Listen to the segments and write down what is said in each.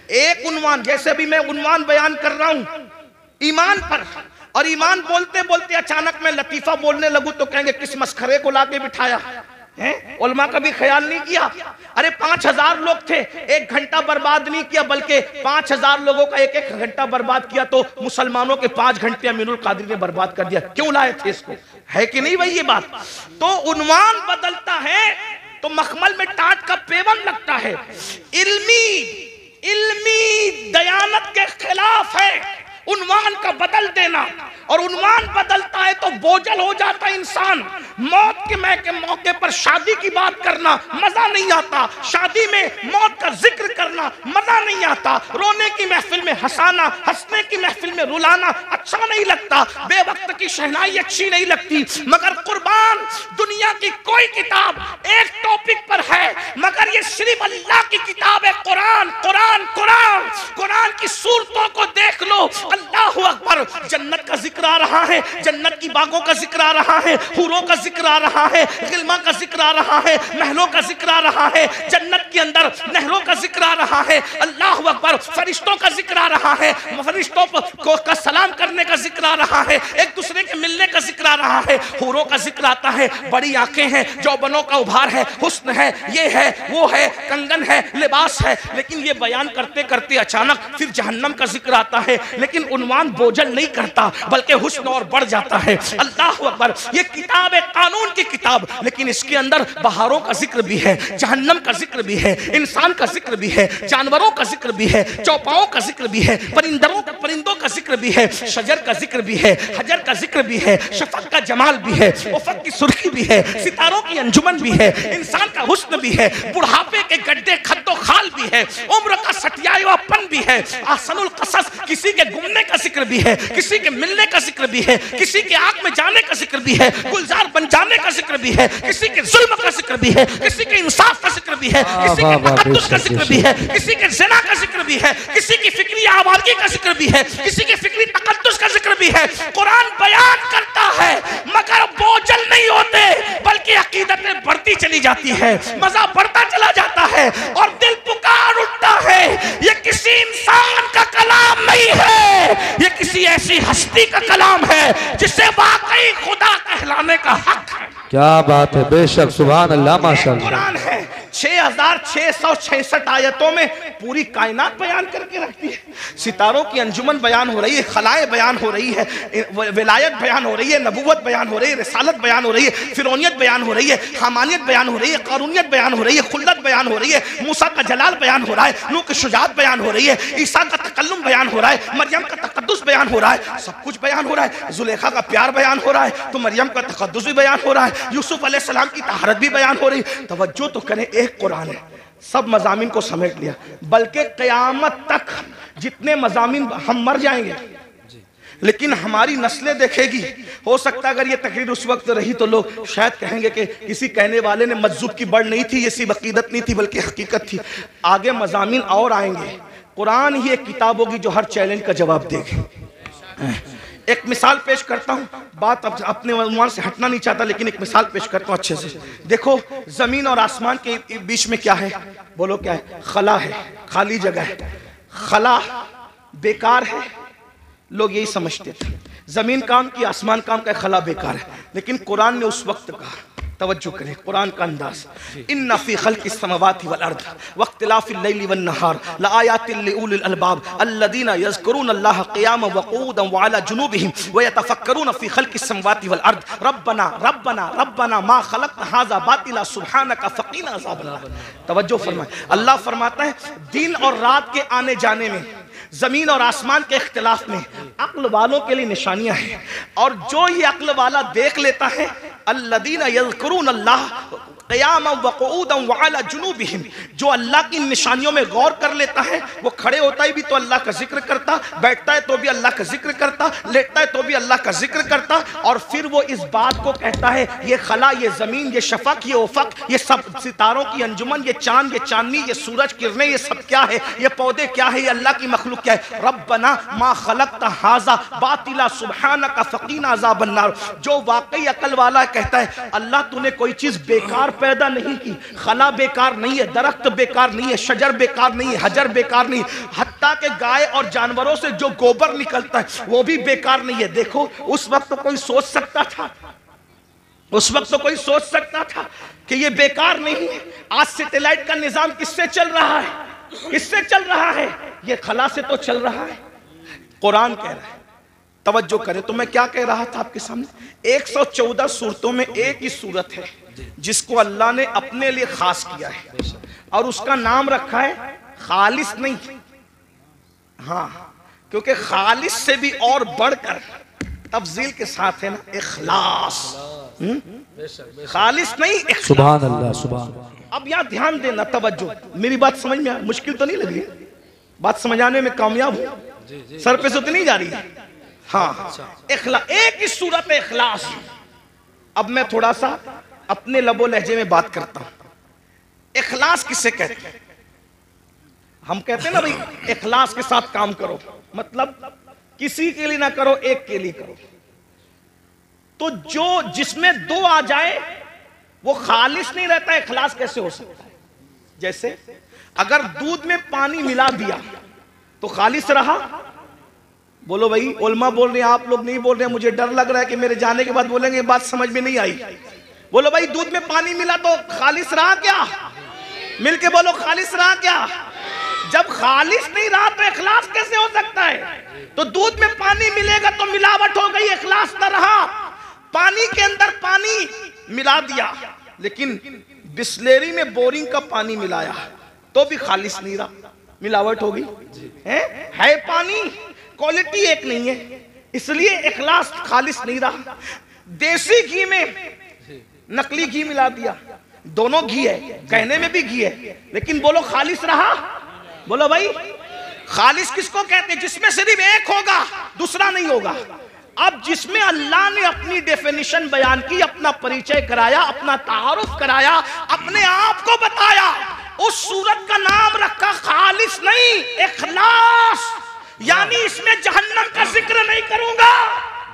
एक उन्वान, जैसे भी मैं उन्वान बयान कर रहा हूं ईमान पर, और ईमान बोलते बोलते अचानक मैं लतीफा बोलने लगूं तो कहेंगे किस मस्खरे को लाके बिठाया है। उलमा का भी ख्याल नहीं किया। अरे 5000 लोग थे, 1 घंटा बर्बाद नहीं किया, बल्कि 5000 लोगों का 1-1 घंटा बर्बाद किया, तो मुसलमानों के 5 घंटे अमीरुल कादिर ने बर्बाद कर दिया। क्यों लाए थे इसको? है कि नहीं भाई ये बात? तो उन्वान बदलता है तो मखमल में टाट का पेवन लगता है। इल्मी दयानत के खिलाफ है उन्वान का बदल देना, और उन्वान बदलता है तो बोझल हो जाता इंसान। मौत के मौके पर शादी की बात करना मजा नहीं आता, शादी में मौत का जिक्र करना मजा नहीं आता, रोने की महफिल में हंसाना, हंसने की महफिल में रुलाना अच्छा नहीं लगता, बेवक्त की शहनाई अच्छी नहीं लगती। मगर कुर्बान दुनिया की कोई किताब एक टॉपिक पर है, मगर ये सिर्फ अल्लाह की किताब है, कुरान। कुरान कुरान कुरान की सूरतों को देख लो, अल्लाहु अकबर। जन्नत का जिक्र आ रहा है, जन्नत की बागों का जिक्र आ रहा है, हुरों का जिक्र आ रहा है, गिलमा का जिक्र आ रहा है, महलों का जिक्र आ रहा है, जन्नत के अंदर नहरों का जिक्र आ रहा है, अल्लाहु अकबर। फरिश्तों का जिक्र आ रहा है, फरिश्तों को का सलाम करने का जिक्र आ रहा है, एक दूसरे के मिलने का जिक्र आ रहा है, हुरों का जिक्र आता है, बड़ी आंखें हैं, जौबनों का उभार है, हुस्न है, ये है, वो है, कंगन है, लिबास है। लेकिन ये बयान करते करते अचानक फिर जहन्नम का जिक्र आता है, लेकिन उन्वान बोझल नहीं करता, बल्कि हुस्न और बढ़ जाता है। अल्लाह अकबर। ये किताब है कानून की किताब, लेकिन इसके अंदर बहारों का जिक्र भी है, जहन्नम का जिक्र भी है, इंसान का जिक्र भी है, जानवरों का जिक्र भी है, चौपाओं का जिक्र भी है, परिंदों का जिक्र भी है, शजर का जिक्र भी है, हजर का जिक्र भी है, शफक का जमाल भी है, उफक की सुर्खी भी है, सितारों की अंजुमन भी है, इंसान का हुस्न भी है, बुढ़ापे के गड्ढे खद्दो खाल भी है, उम्र का सटियापन भी है, आसनुल कसस किसी के गुमने का जिक्र भी है, किसी के मिलने का जिक्र भी है, किसी के आग में जाने का जिक्र भी है, गुलजार बन जाने का जिक्र भी है, किसी के जुल्म का जिक्र भी है, किसी के इंसाफ का जिक्र भी है, किसी के तकद्दुस का जिक्र भी है, किसी के ज़िना का जिक्र भी है, किसी की फिक्री आवारगी का जिक्र भी है, किसी के फिक्री तकद्दुस का जिक्र भी है। कुरान बयान करता है मगर बोझल नहीं होते, बल्कि अकीदतें बढ़ती चली जाती है, मजा बढ़ता चला जाता है, और दिल पुकार उठता है। ये किसी इंसान का कलाम नहीं है, ये किसी ऐसी हस्ती का कलाम है जिसे वाकई खुदा कहलाने का हक है। क्या बात है, बेशक, सुभान अल्लाह, माशाअल्लाह। कुरान है 6666 आयतों में पूरी कायनात बयान करके रखती है। सितारों की अंजुमन बयान हो रही है, खलाएं बयान हो रही है, विलायत बयान हो रही है, नबूवत बयान हो रही है, रिसालत बयान हो रही है, फिरौनियत बयान हो रही है, हमानियत बयान हो रही है, कारूनियत बयान हो रही है, खुल्लत बयान हो रही है, मूसा का जलाल बयान हो रहा है, नूह की शुजाअत बयान हो रही है, ईसा का तकल्लुम बयान हो रहा है, मरियम का तकद्दुस बयान हो रहा है, सब कुछ बयान हो रहा है। जुलेखा का प्यार बयान हो रहा है तो मरियम का तकद्दुस भी बयान हो रहा है, यूसुफ अलैहिस्सलाम की तहरत भी बयान हो रही है। तवज्जो तो करें, एक कुरान है, सब मज़ामीन को समेट लिया, बल्कि क़यामत तक जितने मज़ामीन, हम मर जाएंगे लेकिन हमारी नस्लें देखेगी। हो सकता है अगर ये तकरीर उस वक्त रही तो लोग शायद कहेंगे कि किसी कहने वाले ने मज्जूब की बढ़ नहीं थी, ये सिर्फ अकीदत नहीं थी बल्कि हकीकत थी। आगे मज़ामीन और आएंगे, कुरान ही एक किताब होगी जो हर चैलेंज का जवाब देगी। एक मिसाल पेश करता हूँ, बात अपने उन्वान से हटना नहीं चाहता लेकिन एक मिसाल पेश करता हूँ अच्छे से। देखो जमीन और आसमान के बीच में क्या है, बोलो क्या है? खला है, खाली जगह है। खला बेकार है, लोग यही समझते थे, जमीन काम की आसमान काम का, खला बेकार है। लेकिन कुरान ने उस वक्त कहा, तवज्जो करें कुरान का अंदाज, इन्ना फी खल्क़िस समावाति वल अर्द वख्तिलाफ़िल लैलि वन नहार लआयातिल लिउलिल अलबाब अल्लज़ीना यज़्कुरूनल्लाह क़ियामन व क़ुऊदन व अला जुनूबिहिम व यतफ़क्करून फी खल्क़िस समावाति वल अर्द रब्बना रब्बना रब्बना मा खलक़्ता हाज़ा बातिला सुब्हानका फ़क़ीना अज़ाबन्नार। तवज्जो फरमाएं, अल्लाह फरमाता है दिन और रात के आने जाने में, जमीन और आसमान के इख्तिलाफ में अक्ल वालों के लिए निशानियां हैं, और जो ये अक्ल वाला देख लेता है, अल्लज़ीना यज़्कुरूनल्लाह क़ियामन व क़ुऊदन व अला जुनूबिहिम, जो अल्लाह की निशानियों में गौर कर लेता है, वो खड़े होता ही भी तो अल्लाह का जिक्र करता, बैठता है तो भी अल्लाह का जिक्र करता, लेटता है तो भी अल्लाह का जिक्र करता, और फिर वो इस बात को कहता है ये खला, ये ज़मीन, ये शफक, ये उफक, ये सब सितारों की अंजुमन, ये चांद, ये चांदनी, ये सूरज किरणें, ये सब क्या है, ये पौधे क्या है, ये अल्लाह की मखलूक क्या है। रब्बना मा खलक़्ता हाज़ा बातिला सुब्हानका फ़क़ीना अज़ाबन्नार। जो वाकई अकल वाला कहता है अल्लाह तूने कोई चीज़ बेकार पैदा नहीं की। खला बेकार नहीं है, दरख्त बेकार नहीं है, शजर बेकार नहीं है, हजर बेकार नहीं, हत्ता के गाय और जानवरों से जो गोबर निकलता है वो भी बेकार नहीं है। देखो उस वक्त तो कोई सोच सकता था, उस वक्त तो कोई सोच सकता था कि ये बेकार नहीं है। आज सैटेलाइट का निजाम किससे चल रहा है? किससे चल रहा है? ये खला से तो चल रहा है। कुरान कह रहा है, तवज्जो करें। तो मैं क्या कह रहा था आपके सामने, 114 सूरतों में एक ही सूरत है जिसको अल्लाह ने अपने लिए खास किया है और उसका नाम रखा है खालिस नहीं। हाँ, क्योंकि खालिस से भी और बढ़कर तफजील के साथ है ना इखलास। खालिस नहीं, सुभान अल्लाह, सुभान। अब यहां ध्यान देना, तवज्जो, मेरी बात समझ में मुश्किल तो नहीं लगी? बात समझ आने में कामयाब हूं? सर पे से तो नहीं जा रही? हाँ, इखलास, एक ही सूरत है इखलास। अब मैं थोड़ा सा अपने लबो लहजे में बात करता हूं। इखलास किसे कहते हैं? हम कहते हैं ना भाई इखलास के साथ काम करो, मतलब किसी के लिए ना करो, एक के लिए करो। तो जो जिसमें दो आ जाए वो खालिस नहीं रहता है, इखलास कैसे हो सकता है? जैसे अगर दूध में पानी मिला दिया तो खालिस रहा? बोलो भाई, उलमा बोल रहे हैं, आप लोग नहीं बोल रहे हैं, मुझे डर लग रहा है कि मेरे जाने के बाद बोलेंगे बात समझ में नहीं आई। बोलो भाई, दूध में पानी मिला तो खालिस रहा क्या? मिलके बोलो, खालिस रहा क्या? जब खालिस नहीं रहा तो इखलास कैसे हो सकता है? तो दूध में पानी मिलेगा तो मिलावट हो गई, इखलास न रहा। पानी के अंदर पानी मिला दिया, लेकिन बिस्लेरी में बोरिंग का पानी मिलाया तो भी खालिस नहीं रहा, मिलावट हो गई। है पानी, क्वालिटी एक नहीं है, इसलिए इखलास खालिस नहीं रहा। देसी घी में नकली घी मिला दिया, दोनों घी है, कहने में भी घी है, लेकिन बोलो खालिस रहा? बोलो भाई, खालिस किसको कहते हैं? जिसमें सिर्फ एक होगा, दूसरा नहीं होगा। अब जिसमें अल्लाह ने अपनी डेफिनेशन बयान की, अपना परिचय कराया, अपना तारुफ कराया, अपने आप को बताया, उस सूरत का नाम रखा खालिस नहीं, इखलास। यानी इसमें जहन्नम का जिक्र नहीं करूंगा।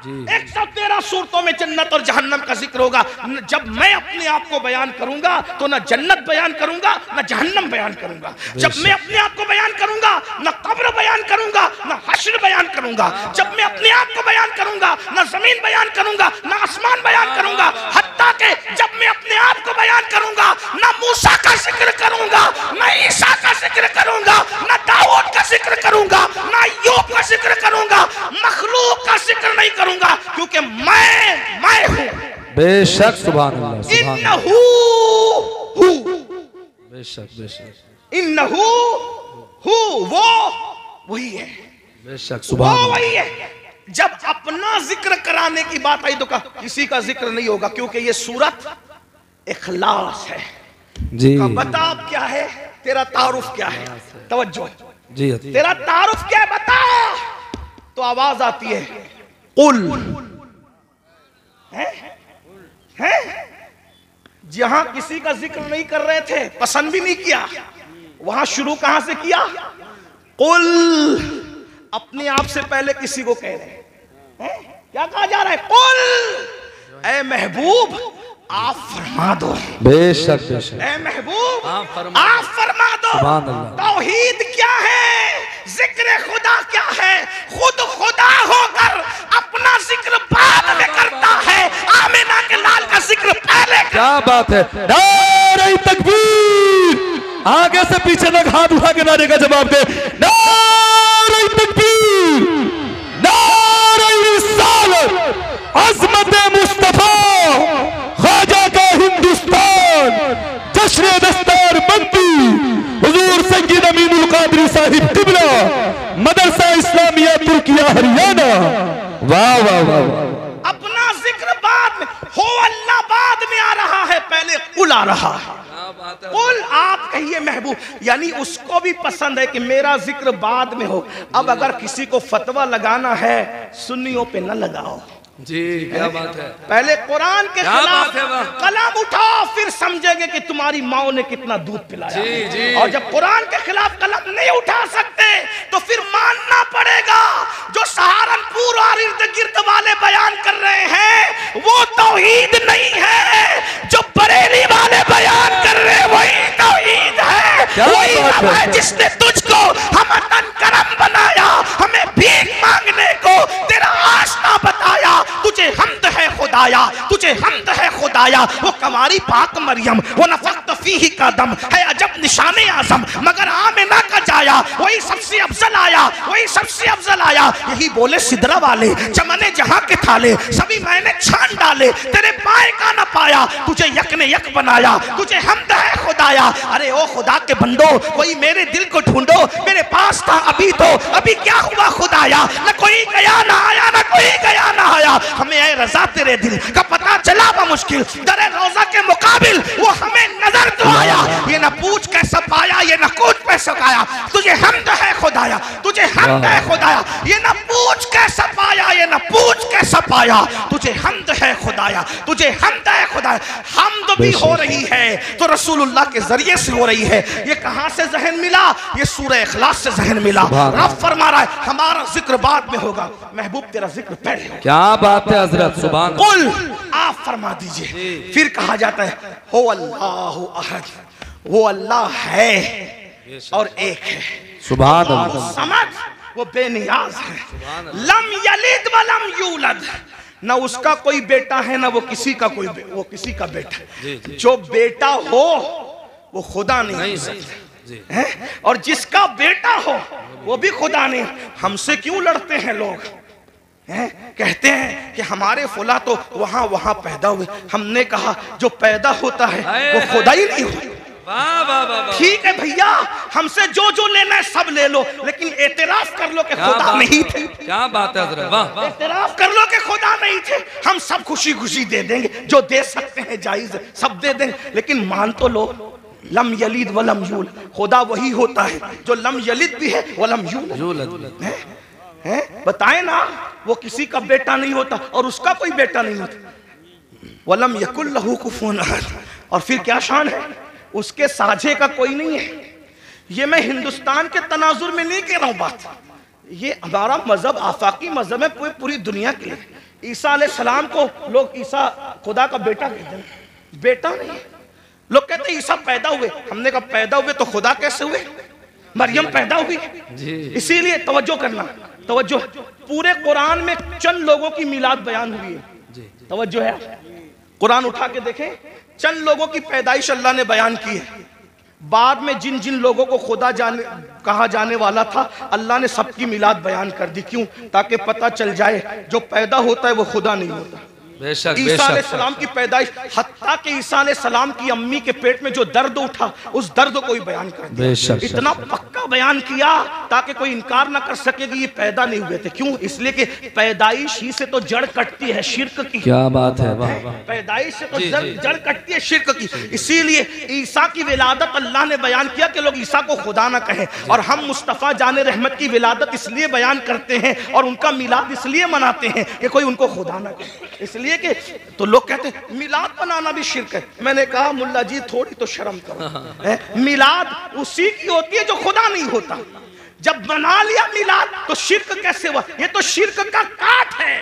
113 सूरतों में जन्नत और जहन्नम का जिक्र होगा। जब मैं अपने आप को बयान करूंगा तो ना जन्नत बयान करूंगा ना जहन्नम बयान करूंगा। जब मैं अपने आप को बयान करूंगा ना कब्र बयान करूंगा ना हश्र बयान करूंगा। जब मैं अपने आप को बयान करूंगा ना जमीन बयान करूंगा ना आसमान बयान करूंगा। हत्ता के जब मैं अपने आप को बयान करूंगा ना मूसा का जिक्र करूंगा ना ईसा का जिक्र करूंगा ना दाऊद का जिक्र करूंगा ना अय्यूब का जिक्र करूंगा, मखलूक का जिक्र नहीं करूंगा, क्योंकि मैं हूं। बेशक, सुभान अल्लाह, सुभान इन्नहू हू, बेशक, बेशक, इन्नहू हू, वो वही है, बेशक, सुभान वो वही है। जब अपना जिक्र कराने की बात आई तो कहा किसी का जिक्र नहीं होगा, क्योंकि ये सूरत इखलास है जी। बता अब क्या है तेरा तारुफ, क्या है? तवज्जो जी, तेरा तारुफ क्या है बता। तो आवाज आती है कुल, है? जहां किसी का जिक्र नहीं कर रहे थे, पसंद भी नहीं किया, वहां शुरू कहां से किया? कुल। अपने आप से पहले किसी को कह रहे हैं, क्या कहा जा रहा है? कुल, ऐ महबूब आप फरमा दो। बेशक, बेशक, ऐ महबूब आप फरमा दो। सुभान अल्लाह। तौहीद क्या है? जिक्र खुदा क्या है? खुद खुदा होकर अपना जिक्र बाद में करता है, आमिना के लाल का जिक्र पहले। क्या बात है! नारे तकबीर! आगे से पीछे तक हाथ उठा के नारे का जवाब दे। नारे तकबीर! नारे रिसालत! अज़मत मुस्तफा ख्वाजा का हिंदुस्तान, जश्न दस्तार बंदी हुजूर सय्यद अमीनुल कादरी साहिब किबला, मदरसा इस्लामिया तुर्किया हरियाणा। वाह वाह वाह। अपना जिक्र बाद में हो, अल्लाह बाद में आ रहा है, पहले कुल आ रहा है। कुल आप कहिए महबूब, यानी उसको भी पसंद है कि मेरा जिक्र बाद में हो। अब अगर किसी को फतवा लगाना है, सुन्नियों पे न लगाओ जी। क्या बात है! पहले कुरान के खिलाफ कलम उठाओ, फिर समझेंगे कि तुम्हारी माँ ने कितना दूध पिलाया। जी, जी। और जब कुरान के खिलाफ कलम नहीं उठा सकते तो फिर मानना पड़ेगा जो सहारनपुर और इर्द गिर्द वाले बयान कर रहे हैं वो तौहीद नहीं है, जो बरेली वाले वही रब है जिसने तुझको हमतन करम बनाया, हमें भीख मांगने को तेरा आसना बताया। तुझे हमद है खुदाया, तुझे हमद है खुदाया। वो कमारी पाक मरियम, वो नफख्त फीही का दम है अजब निशाने आजम, मगर आमिना का जाया वही सबसे अफजल आया, वही सबसे अफजल आया। यही बोले सिदरा वाले, चमने जहां के थाले सभी मैंने छान डाले, तेरे पाए का न पाया, तुझे यक ने यक बनाया, तुझे हमद है खुदाया। अरे ओ खुदा के बंदो, कोई मेरे दिल को ढूंढो, मेरे पास था अभी तो, अभी क्या हुआ खुदाया? न कोई गया ना आया, न कोई गया ना आया। हमें ऐ रजा तेरे दिल का पता चला मुश्किल, दरे रोजा के मुकाबिल वो हमें नजर तो आया। ये न पूछ कैसा पाया, ये न कूद कैसा पाया, तुझे हमद है खुदाया, तुझे हमद है खुदाया। ये न पूछ कैसा पाया, ये न पूछ कैसा पाया, तुझे हमद है खुदाया, तुझे हमद है खुदाया। हमद भी हो रही है तो रसूलुल्लाह के जरिए से हो रही है। ये कहां से जहन मिला? ये सूरह इखलास से जहन मिला। रब फरमा रहा है हमारा जिक्र बाद में होगा, महबूब तेरा जिक्र पहले होगा। क्या बात है हजरत, सुभान कुल आप फरमा दीजिए। फिर कहा जाता है हो अल्लाहु अहद, वो अल्लाह है और एक है। सुभान अल्लाह। समझ, वो बेनियाज है। लम यलिद व लम यूलद, ना उसका कोई बेटा है ना वो किसी का कोई वो किसी का बेटा। जो बेटा हो वो खुदा नहीं है, और जिसका बेटा हो वो भी खुदा नहीं। हमसे क्यों लड़ते हैं लोग? कहते हैं कि हमारे फुला तो वहां वहां पैदा हुए। हमने कहा जो पैदा होता है वो खुदा ही नहीं होता। ठीक है भैया, हमसे जो जो लेना है सब ले लो, लेकिन एतराफ कर लो कि खुदा नहीं थे। क्या बात है हजरत, वाह। एतराफ कर लो कि खुदा नहीं थे। हम सब खुशी खुशी दे देंगे, जो दे सकते हैं जायज है, सब दे देंगे, लेकिन मान तो लो लम यलिद व लम यूलद, खुदा वही होता है जो लम यलिद भी है व लम यूलद है। बताए ना, वो किसी का बेटा नहीं होता और उसका कोई बेटा नहीं होता। वलम यकुल लहू कुफुवन अहद, और फिर क्या शान है, उसके साझे का कोई नहीं है। ये मैं हिंदुस्तान के तनाजुर में नहीं कह रहा हूं बात, ये हमारा मजहब आफाकी मजहब है पूरी दुनिया के लिए। ईसा अलैहिस्सलाम को लोग ईसा खुदा का बेटा कहते हैं, बेटा नहीं। लोग कहते हैं ईसा पैदा हुए, हमने कहा पैदा हुए तो खुदा कैसे हुए? मरियम पैदा हुई। इसीलिए तवज्जो करना, तवज्जो। पूरे कुरान में चंद लोगों की मिलाद बयान हुई है, तवज्जो है। कुरान उठा के देखें, चंद लोगों की पैदाइश अल्लाह ने बयान की है। बाद में जिन जिन लोगों को खुदा कहा जाने वाला था, अल्लाह ने सबकी मिलाद बयान कर दी। क्यों? ताकि पता चल जाए जो पैदा होता है वो खुदा नहीं होता। ईसा अलैहिस्सलाम की पैदाइश, हत्ता के ईसा अलैहिस्सलाम की अम्मी के पेट में जो दर्द उठा, उस दर्द को ही बयान कर दिया। इतना पक्का बयान किया ताकि कोई इनकार ना कर सके कि ये पैदा नहीं हुए थे। क्यों? इसलिए कि पैदाइश ही से तो जड़ कटती है शिर्क की। क्या बात है, पैदाइश से तो जड़ कटती है शिर्क की। इसीलिए ईसा की विलादत अल्लाह ने बयान किया कि लोग ईसा को खुदा ना कहें, और हम मुस्तफ़ा जाने रहमत की विलादत इसलिए बयान करते हैं और उनका मिलाद इसलिए मनाते हैं कि कोई उनको खुदा ना कहे। इसलिए कि तो लोग कहते हैं मिलाद बनाना भी शिर्क है। मैंने कहा मुल्ला जी थोड़ी तो शर्म करो, मिलाद उसी की होती है जो खुदा नहीं होता। जब बना लिया मिलाद तो शिर्क कैसे हुआ? ये तो शिर्क का काट है,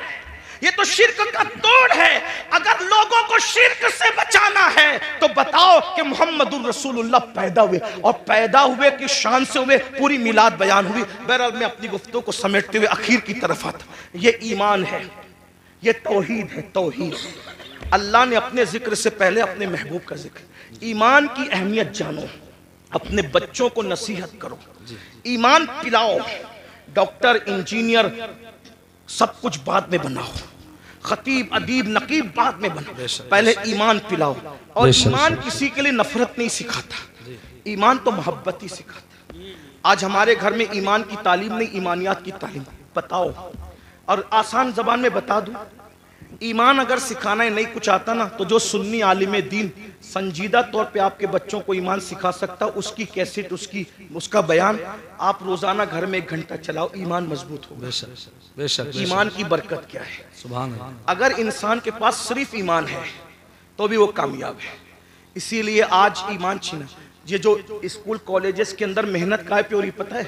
ये तो शिर्क का तोड़ है। अगर लोगों को शिर्क से बचाना है तो बताओ कि मोहम्मदुर रसूलुल्लाह पैदा हुए, और पैदा हुए की शान से हुए, पूरी मिलाद बयान हुई। बहरहाल मैं अपनी गुफ्तगू को समेटते हुए आखिर की तरफ आता। ये ईमान है, ये तौहीद है, तौहीद। अल्लाह ने अपने जिक्र से पहले अपने महबूब का जिक्र। ईमान की अहमियत जानो, अपने बच्चों को नसीहत करो, ईमान पिलाओ। डॉक्टर इंजीनियर सब कुछ बाद में बनाओ, खतीब अदीब नकीब बाद में बनाओ, पहले ईमान पिलाओ। और ईमान किसी के लिए नफरत नहीं सिखाता, ईमान तो मोहब्बत ही सिखाता। आज हमारे घर में ईमान की तालीम नहीं, ईमानियात की तालीम। बताओ, और आसान जबान में बता दूं, ईमान अगर सिखाना ही नहीं कुछ आता ना, तो जो सुन्नी आलिम दीन संजीदा तौर पे आपके बच्चों को ईमान सिखा सकता, उसकी कैसेट, उसका बयान आप रोजाना घर में 1 घंटा चलाओ, ईमान मजबूत होगा। बेशक ईमान की बरकत क्या है, सुभान अल्लाह। अगर इंसान के पास सिर्फ ईमान है तो भी वो कामयाब है। इसीलिए आज ईमान छीना, ये जो स्कूल कॉलेजेस के अंदर मेहनत काय पे हो रही पता है?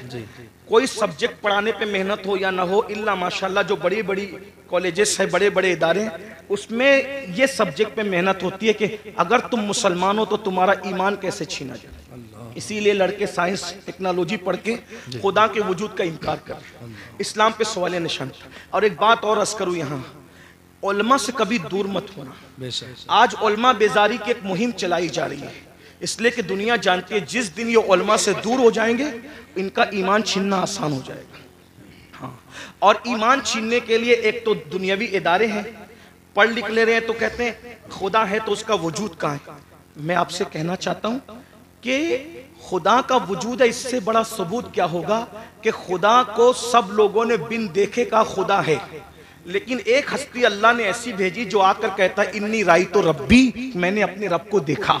कोई सब्जेक्ट पढ़ाने पे मेहनत हो या ना हो, इल्ला माशाल्लाह जो बड़ी बड़ी कॉलेजेस है, बड़े बड़े इदारे, उसमें ये सब्जेक्ट पे मेहनत होती है कि अगर तुम मुसलमान हो तो तुम्हारा ईमान कैसे छीना जाए। इसीलिए लड़के साइंस टेक्नोलॉजी पढ़ के खुदा के वजूद का इनकार कर रहे हैं। इस्लाम पे सवाल निशान। और एक बात और अर्ज करूं, यहाँ उलमा से कभी दूर मत होना। आज उलमा बेजारी की एक मुहिम चलाई जा रही है, इसलिए कि दुनिया जानती है जिस दिन ये उलमा से दूर हो जाएंगे इनका ईमान छीनना आसान हो जाएगा। हाँ, और ईमान छीनने के लिए एक तो दुनियावी इदारे हैं, पढ़ लिख ले रहे हैं तो कहते हैं खुदा है तो उसका वजूद कहाँ है। मैं आपसे कहना चाहता हूं कि खुदा का वजूद है, इससे बड़ा सबूत क्या होगा कि खुदा को सब लोगों ने बिन देखे का खुदा है, लेकिन एक हस्ती अल्लाह ने ऐसी भेजी जो आकर कहता है इन्नी राई तो रब्बी, मैंने अपने रब को देखा।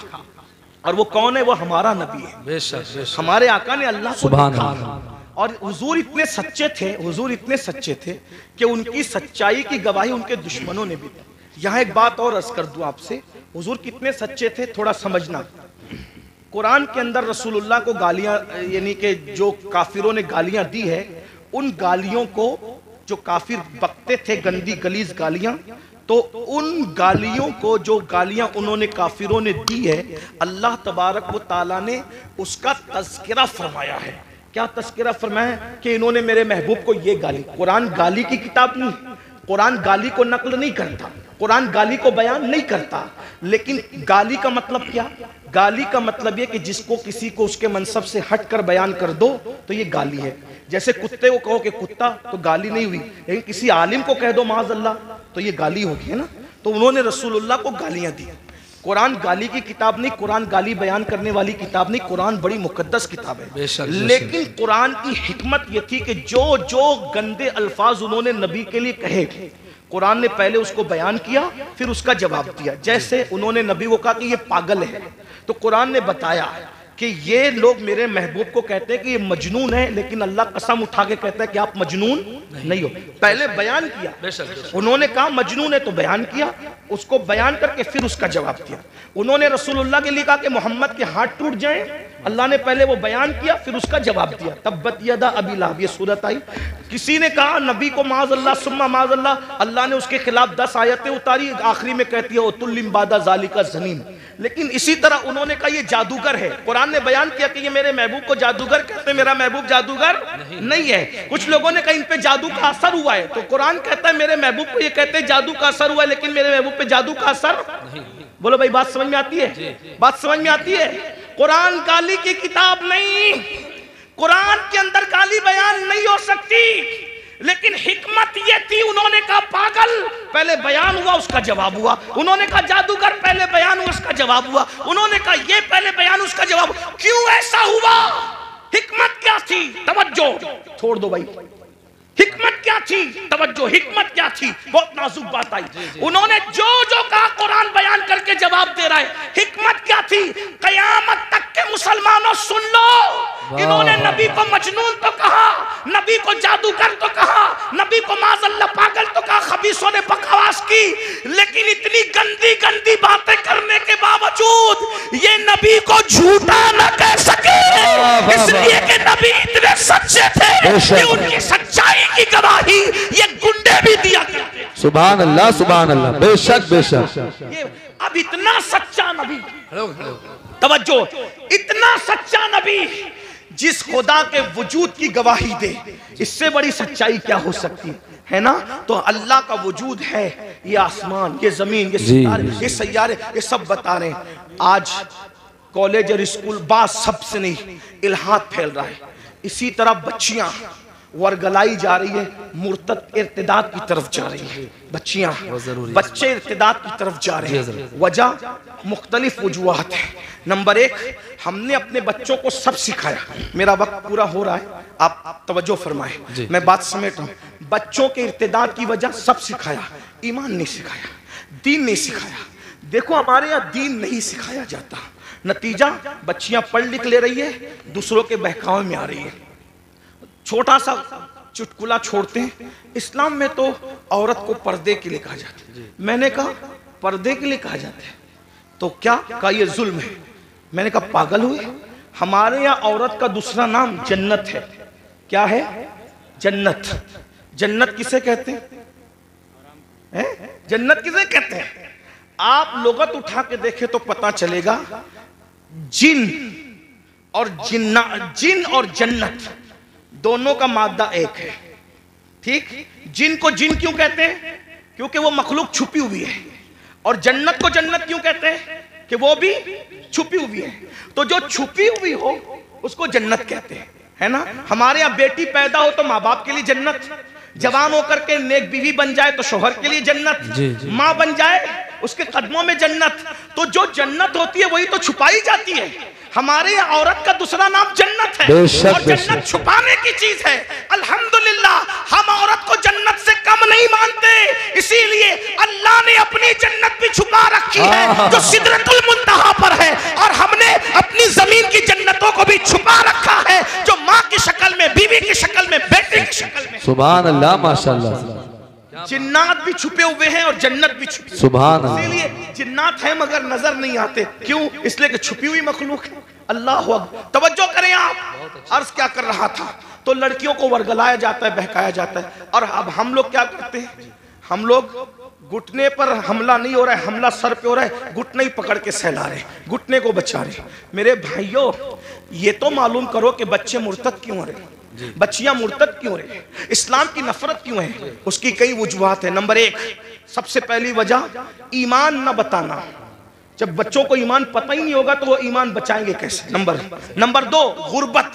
और वो कौन है? वो हमारा नबी है। बेशक हमारे आका ने अल्लाह को देखा। और हुजूर इतने सच्चे थे, हुजूर इतने सच्चे थे कि उनकी सच्चाई की गवाही उनके दुश्मनों ने भी दी। यहाँ एक बात और अर्ज कर दूं आपसे, हुजूर कितने सच्चे थे थोड़ा समझना। कुरान के अंदर रसूलुल्लाह को गालियां, यानी कि जो काफिरों ने गालियां दी है, उन गालियों को जो काफिर बकते थे, गंदी गलीज गालियां, तो उन गालियों को जो गालियां उन्होंने काफिरों ने दी है, अल्लाह तबारक व ताला ने उसका तज़किरा फरमाया है। क्या तज़किरा फरमाया? कि इन्होंने मेरे महबूब को ये गाली। कुरान गाली की किताब नहीं, कुरान गाली को नकल नहीं करता, कुरान गाली को बयान नहीं करता, लेकिन गाली का मतलब क्या? गाली का मतलब ये कि जिसको किसी को उसके मनसब से हट कर बयान कर दो तो ये गाली है। जैसे कुत्ते को कहो कि कुत्ता, तो गाली नहीं हुई, लेकिन किसी आलिम को कह दो माज़अल्लाह तो ये गाली होगी, है ना। तो उन्होंने रसूलुल्लाह को गालियां दी। कुरान गाली की किताब नहीं, कुरान गाली बयान करने वाली किताब नहीं, कुरान बड़ी मुकद्दस किताब है। लेकिन कुरान की हिकमत ये थी कि जो जो गंदे अल्फाज उन्होंने नबी के लिए कहे, कुरान ने पहले उसको बयान किया फिर उसका जवाब दिया। जैसे उन्होंने नबी को कहा कि ये पागल है, तो कुरान ने बताया कि ये लोग मेरे महबूब को कहते हैं कि ये मजनून है, लेकिन अल्लाह कसम उठा के कहता है कि आप मजनून नहीं हो। पहले बयान किया, उन्होंने कहा मजनून है तो बयान किया, उसको बयान करके फिर उसका जवाब दिया। उन्होंने रसूलुल्लाह के लिए कहा कि मोहम्मद के हाथ टूट जाएं, अल्लाह ने पहले वो बयान किया फिर उसका जवाब दिया। तब्बत यदा अबी लहब, ये सूरत आई। किसी ने कहा नबी को माज़अल्लाह सुम्मा माज़अल्लाह, अल्लाह ने उसके खिलाफ 10 आयतें उतारी, आखिरी में कहती है उतुल्लिम बादा ज़ालिका ज़नीम। लेकिन इसी तरह उन्होंने कहा ये जादूगर है, कुरान ने बयान किया कि ये मेरे महबूब को जादूगर कहते हैं, मेरा महबूब जादूगर नहीं है। कुछ लोगों ने कहा इन पे जादू का असर हुआ है, तो कुरान कहता है मेरे महबूब को ये कहते हैं जादू का असर हुआ है, लेकिन मेरे महबूब पे जादू का असर नहीं। बोलो भाई, बात समझ में आती है? बात समझ में आती है? कुरान गाली की किताब नहीं, कुरान के अंदर गाली बयान नहीं हो सकती, लेकिन हिकमत ये थी, उन्होंने कहा पागल, पहले बयान हुआ उसका जवाब हुआ। उन्होंने कहा जादूगर, पहले बयान हुआ उसका जवाब हुआ। उन्होंने कहा ये, पहले बयान उसका जवाब। क्यों ऐसा हुआ? हिकमत क्या थी? तवज्जो, छोड़ दो भाई, हिकमत क्या थी? तवज्जो, हिकमत क्या थी? बहुत नाजुक बात आई। उन्होंने जो जो कहा कुरान बयान करके जवाब दे रहा है। हिकमत क्या थी? कयामत तक के मुसलमानों सुन लो, इन्होंने नबी को मजनून तो कहा, नबी को जादूगर तो कहा, नबी को माज़अल्लाह पागल तो कहा, खबीसों ने बकवास की, लेकिन इतनी गंदी गंदी बातें करने के बावजूद ये नबी को झूठा न कह सके, इसलिए कि नबी इतने सच्चे थे कि उनकी सच्चाई की गवाही ये गुंडे भी दिया करते। सुभान अल्लाह, सुभान अल्लाह, बेशक बेशक। ये अब इतना सच्चा नबी, तवज्जो, इतना सच्चा नबी जिस खुदा के वजूद की गवाही दे, इससे बड़ी सच्चाई क्या हो सकती है ना। तो अल्लाह का वजूद है, ये आसमान, ये जमीन, ये सितारे, ये सैयारे, ये सब बता रहे हैं। आज कॉलेज और स्कूल बात सबसे नहीं, इल्हाद फैल रहा है। इसी तरह बच्चियां वर्गलाई जा रही है, मुर्तद इर्तिदाद की तरफ जा रही है। बच्चियां, बच्चे इर्तिदाद की तरफ जा रहे हैं। वजह मुख्तलिफ वजूहात है। नंबर 1, हमने अपने बच्चों को सब सिखाया। मेरा वक्त पूरा हो रहा है, आप तवज्जो फरमाएं, मैं बात समेट रहा हूं। बच्चों के इर्तिदाद की वजह सब सिखाया, ईमान नहीं सिखाया, दीन नहीं सिखाया। देखो हमारे यहाँ दीन नहीं सिखाया जाता, नतीजा बच्चियां पढ़ लिख ले रही है, दूसरों के बहकावे में आ रही है। छोटा सा चुटकुला छोड़ते हैं, इस्लाम में तो औरत को पर्दे के लिए कहा जाता है। मैंने कहा पर्दे के लिए कहा जाता है तो क्या? कहा ये जुल्म है। मैंने कहा पागल हुए, हमारे यहाँ औरत का दूसरा नाम जन्नत है। क्या है? जन्नत। जन्नत किसे कहते हैं? जन्नत किसे कहते हैं? आप लुगत उठा के देखें तो पता चलेगा। जिन और जिन और जन्नत दोनों का मादा एक है। ठीक, जिन को जिन क्यों कहते हैं? क्योंकि वो मखलूक छुपी हुई है। और जन्नत को जन्नत क्यों कहते हैं? कि वो भी छुपी हुई है। तो जो छुपी हुई हो उसको जन्नत कहते हैं, है ना। हमारे यहाँ बेटी पैदा हो तो माँ बाप के लिए जन्नत, जवान होकर के नेक बीवी बन जाए तो शोहर के लिए जन्नत, माँ बन जाए उसके कदमों में जन्नत। तो जो जन्नत होती है वही तो छुपाई जाती है। हमारे औरत का दूसरा नाम जन्नत है और जन्नत छुपाने की चीज है। अल्हम्दुलिल्लाह, हम औरत को जन्नत से कम नहीं मानते, इसीलिए अल्लाह ने अपनी जन्नत भी छुपा रखी है जो सिदरतुल मुंतहा पर है, और हमने अपनी जमीन की जन्नतों को भी छुपा रखा है जो माँ की शक्ल में, बीवी की शक्ल में, बेटे की शक्ल में। सुभान अल्लाह, माशाअल्लाह। जिन्नात भी छुपे हुए हैं और जन्नत भी छुपी। सुभान अल्लाह। इसीलिए जिन्नात है मगर नजर नहीं आते। क्यों? इसलिए कि छुपी हुई मखलूक है। अल्लाह अकबर। तवज्जो करें आप। अर्ज क्या कर रहा था? तो लड़कियों को वर्गलाया जाता है, बहकाया जाता है। और अब हम लोग क्या करते हैं? हम लोग घुटने पर हमला नहीं हो रहा है, हमला सर पे हो रहा है, घुटने ही पकड़ के सहला रहे, घुटने को बचा रहे। मेरे भाइयों, ये तो मालूम करो कि बच्चे मुर्तद क्यों हो रहे, बच्चियां मुर्तद क्यों रहे, इस्लाम की नफरत क्यों है? उसकी कई वजूहात है। नंबर एक, सबसे पहली वजह ईमान न बताना। जब बच्चों को ईमान पता ही नहीं होगा तो वो ईमान बचाएंगे कैसे? नंबर दो, गुर्बत,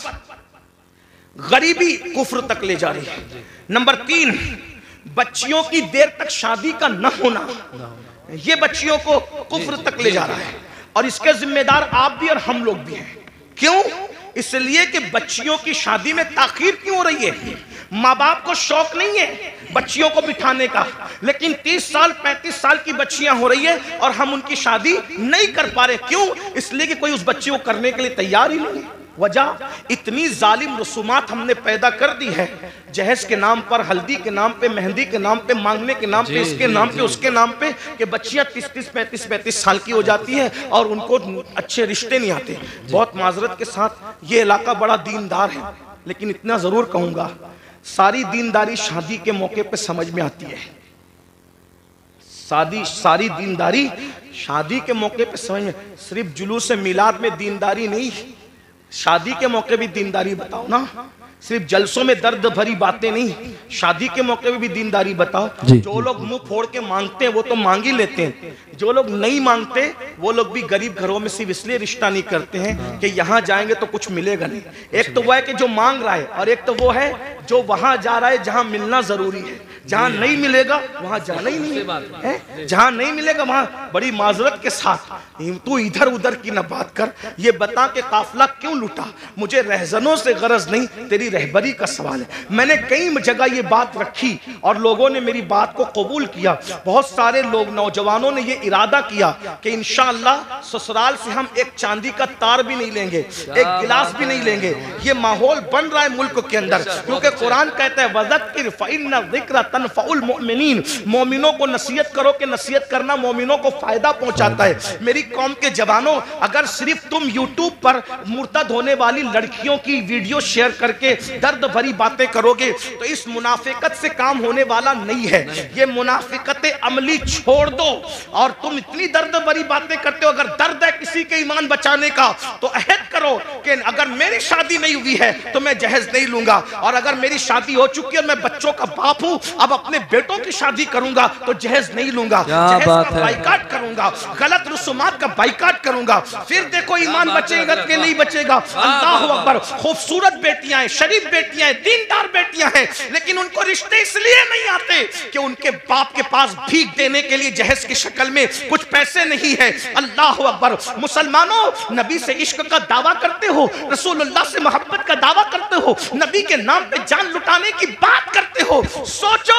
गरीबी कुफ्र तक ले जा रही है। नंबर तीन, बच्चियों की देर तक शादी का न होना, ये बच्चियों को कुफ्र तक ले जा रहा है। और इसके जिम्मेदार आप भी और हम लोग भी हैं। क्यों? इसलिए कि बच्चियों की शादी में ताखीर क्यों हो रही है? माँ बाप को शौक नहीं है बच्चियों को बिठाने का, लेकिन 30 साल 35 साल की बच्चियां हो रही है और हम उनकी शादी नहीं कर पा रहे। क्यों? इसलिए कि कोई उस बच्ची को करने के लिए तैयार ही नहीं है। वजह, इतनी जालिम रसूमात हमने पैदा कर दी है, जहेज के नाम पर, हल्दी के नाम पे, मेहंदी के नाम पे, मांगने के नाम पे, इसके नाम पे, उसके नाम पे, कि बच्चियां 30-30, 35-35 साल की हो जाती है और उनको अच्छे रिश्ते नहीं आते। बहुत माजरत के साथ ये इलाका बड़ा दीनदार है, लेकिन इतना जरूर कहूंगा, सारी दीनदारी शादी के मौके पे समझ में आती है। सारी दीनदारी शादी के मौके पे समझ में, सिर्फ जुलूस मिलाद में दीनदारी नहीं, शादी के मौके भी दीनदारी बताओ ना। सिर्फ जलसों में दर्द भरी बातें नहीं, शादी के मौके में भी दीनदारी बताओ। जो लोग मुंह फोड़ के मांगते हैं वो तो मांग ही लेते हैं, जो लोग नहीं मांगते वो लोग भी गरीब घरों में सिर्फ इसलिए रिश्ता नहीं करते हैं कि यहाँ जाएंगे तो कुछ मिलेगा नहीं। एक तो वो है कि जो मांग रहा है, और एक तो वो है जो वहां जा रहा है जहां मिलना जरूरी है। जहां नहीं मिलेगा वहां जाना ही नहीं है। जहां नहीं मिलेगा वहां बड़ी माजरत के साथ तू इधर उधर की ना बात कर, ये बता के काफिला क्यों लूटा। मुझे रहजनों से गरज नहीं, तेरी रहबरी का सवाल है। मैंने कई जगह ये बात रखी और लोगों ने मेरी बात को कबूल किया। बहुत सारे लोग, नौजवानों ने ये इरादा किया कि इंशाअल्लाह ससुराल से हम एक चांदी का तार भी नहीं लेंगे, एक गिलास भी नहीं लेंगे। ये माहौल बन रहा है मुल्क के अंदर, क्योंकि कुरान कहता है वज़क्किर फ़इन्न ज़िक्र तनफ़उल मुमिनीन, मोमिनों को नसीहत करो कि नसीहत करना मोमिनों को फायदा पहुंचाता है। मेरी कौम के जवानों, अगर सिर्फ तुम यूट्यूब पर मुर्तद होने वाली लड़कियों की वीडियो शेयर करके दर्द भरी बातें करोगे तो इस मुनाफिकत से काम होने वाला नहीं है। ये मुनाफिकत अमली छोड़ दो। और तुम इतनी दर्द भरी बातें करते हो, अगर दर्द है किसी के ईमान बचाने का तो अहद करो कि अगर मेरी शादी नहीं हुई है तो मैं जहेज नहीं लूंगा, और अगर मेरी शादी हो चुकी है और मैं बच्चों का बाप हूं, अब अपने बेटों की शादी करूंगा तो जहेज नहीं लूंगा, जहेज का बाइकाट करूंगा, गलत रसूमात का बाइकाट करूंगा। फिर देखो ईमान बचेगा कि नहीं बचेगा। अल्लाह अकबर। खूबसूरत बेटियां हैं, शरीफ बेटियां हैं, दीनदार बेटियां हैं, लेकिन उनको रिश्ते इसलिए नहीं आते कि उनके बाप के पास भीख देने के लिए जहेज की शक्ल में कुछ पैसे नहीं है। अल्लाह अकबर। मुसलमानों, नबी से इश्क का दावा करते हो, रसूलुल्लाह से मोहब्बत का दावा करते हो, नबी के नाम पे जान लुटाने की बात करते हो। सोचो,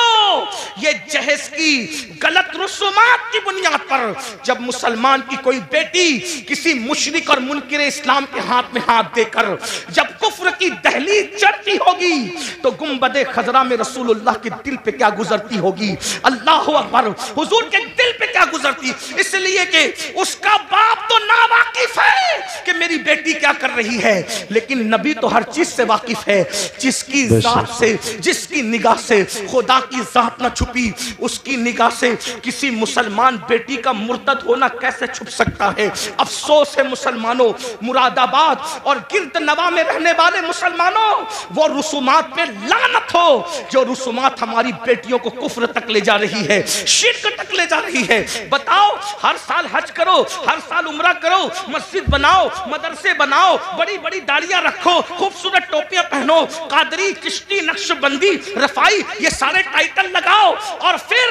ये जहेज की गलत रसूमात की बुनियाद पर जब मुसलमान की कोई बेटी किसी मुशरिक और मुनकिर इस्लाम के हाथ में हाथ देकर जब कुफ्र की दहलीज चढ़ती होगी, तो गुंबदे खजरा में रसूलुल्लाह के दिल पे क्या गुजरती होगी। अल्लाह अकबर, हुजूर के दिल पे क्या गुजरती। इसलिए कि उसका बाप तो नावाकिफ है कि मेरी बेटी क्या कर रही है, लेकिन नबी तो हर चीज से वाकिफ है। जिसकी जात से, जिसकी निगाह से खुदा की जात ना छुपी, उसकी निगाह से किसी मुसलमान बेटी का मुर्तद होना कैसे छुप सकता है। अफसोस है मुसलमानों, मुरादाबाद और गिरद नवा में रहने वाले मुसलमानों, वो रुसूमात पे लानत हो जो रुसूमात हमारी बेटियों को कुफ्र तक ले जा रही है, शिर्क तक ले जा रही है। बताओ, हर साल हज करो, हर साल उम्रा करो, मस्जिद बनाओ, मदरसे बनाओ, बड़ी बड़ी दाढ़ियां रखो, खूबसूरत टोपियां पहनो, कादरी, चिश्ती, नक्शबंदी, रफाई, ये सारे टाइटल लगाओ, और फिर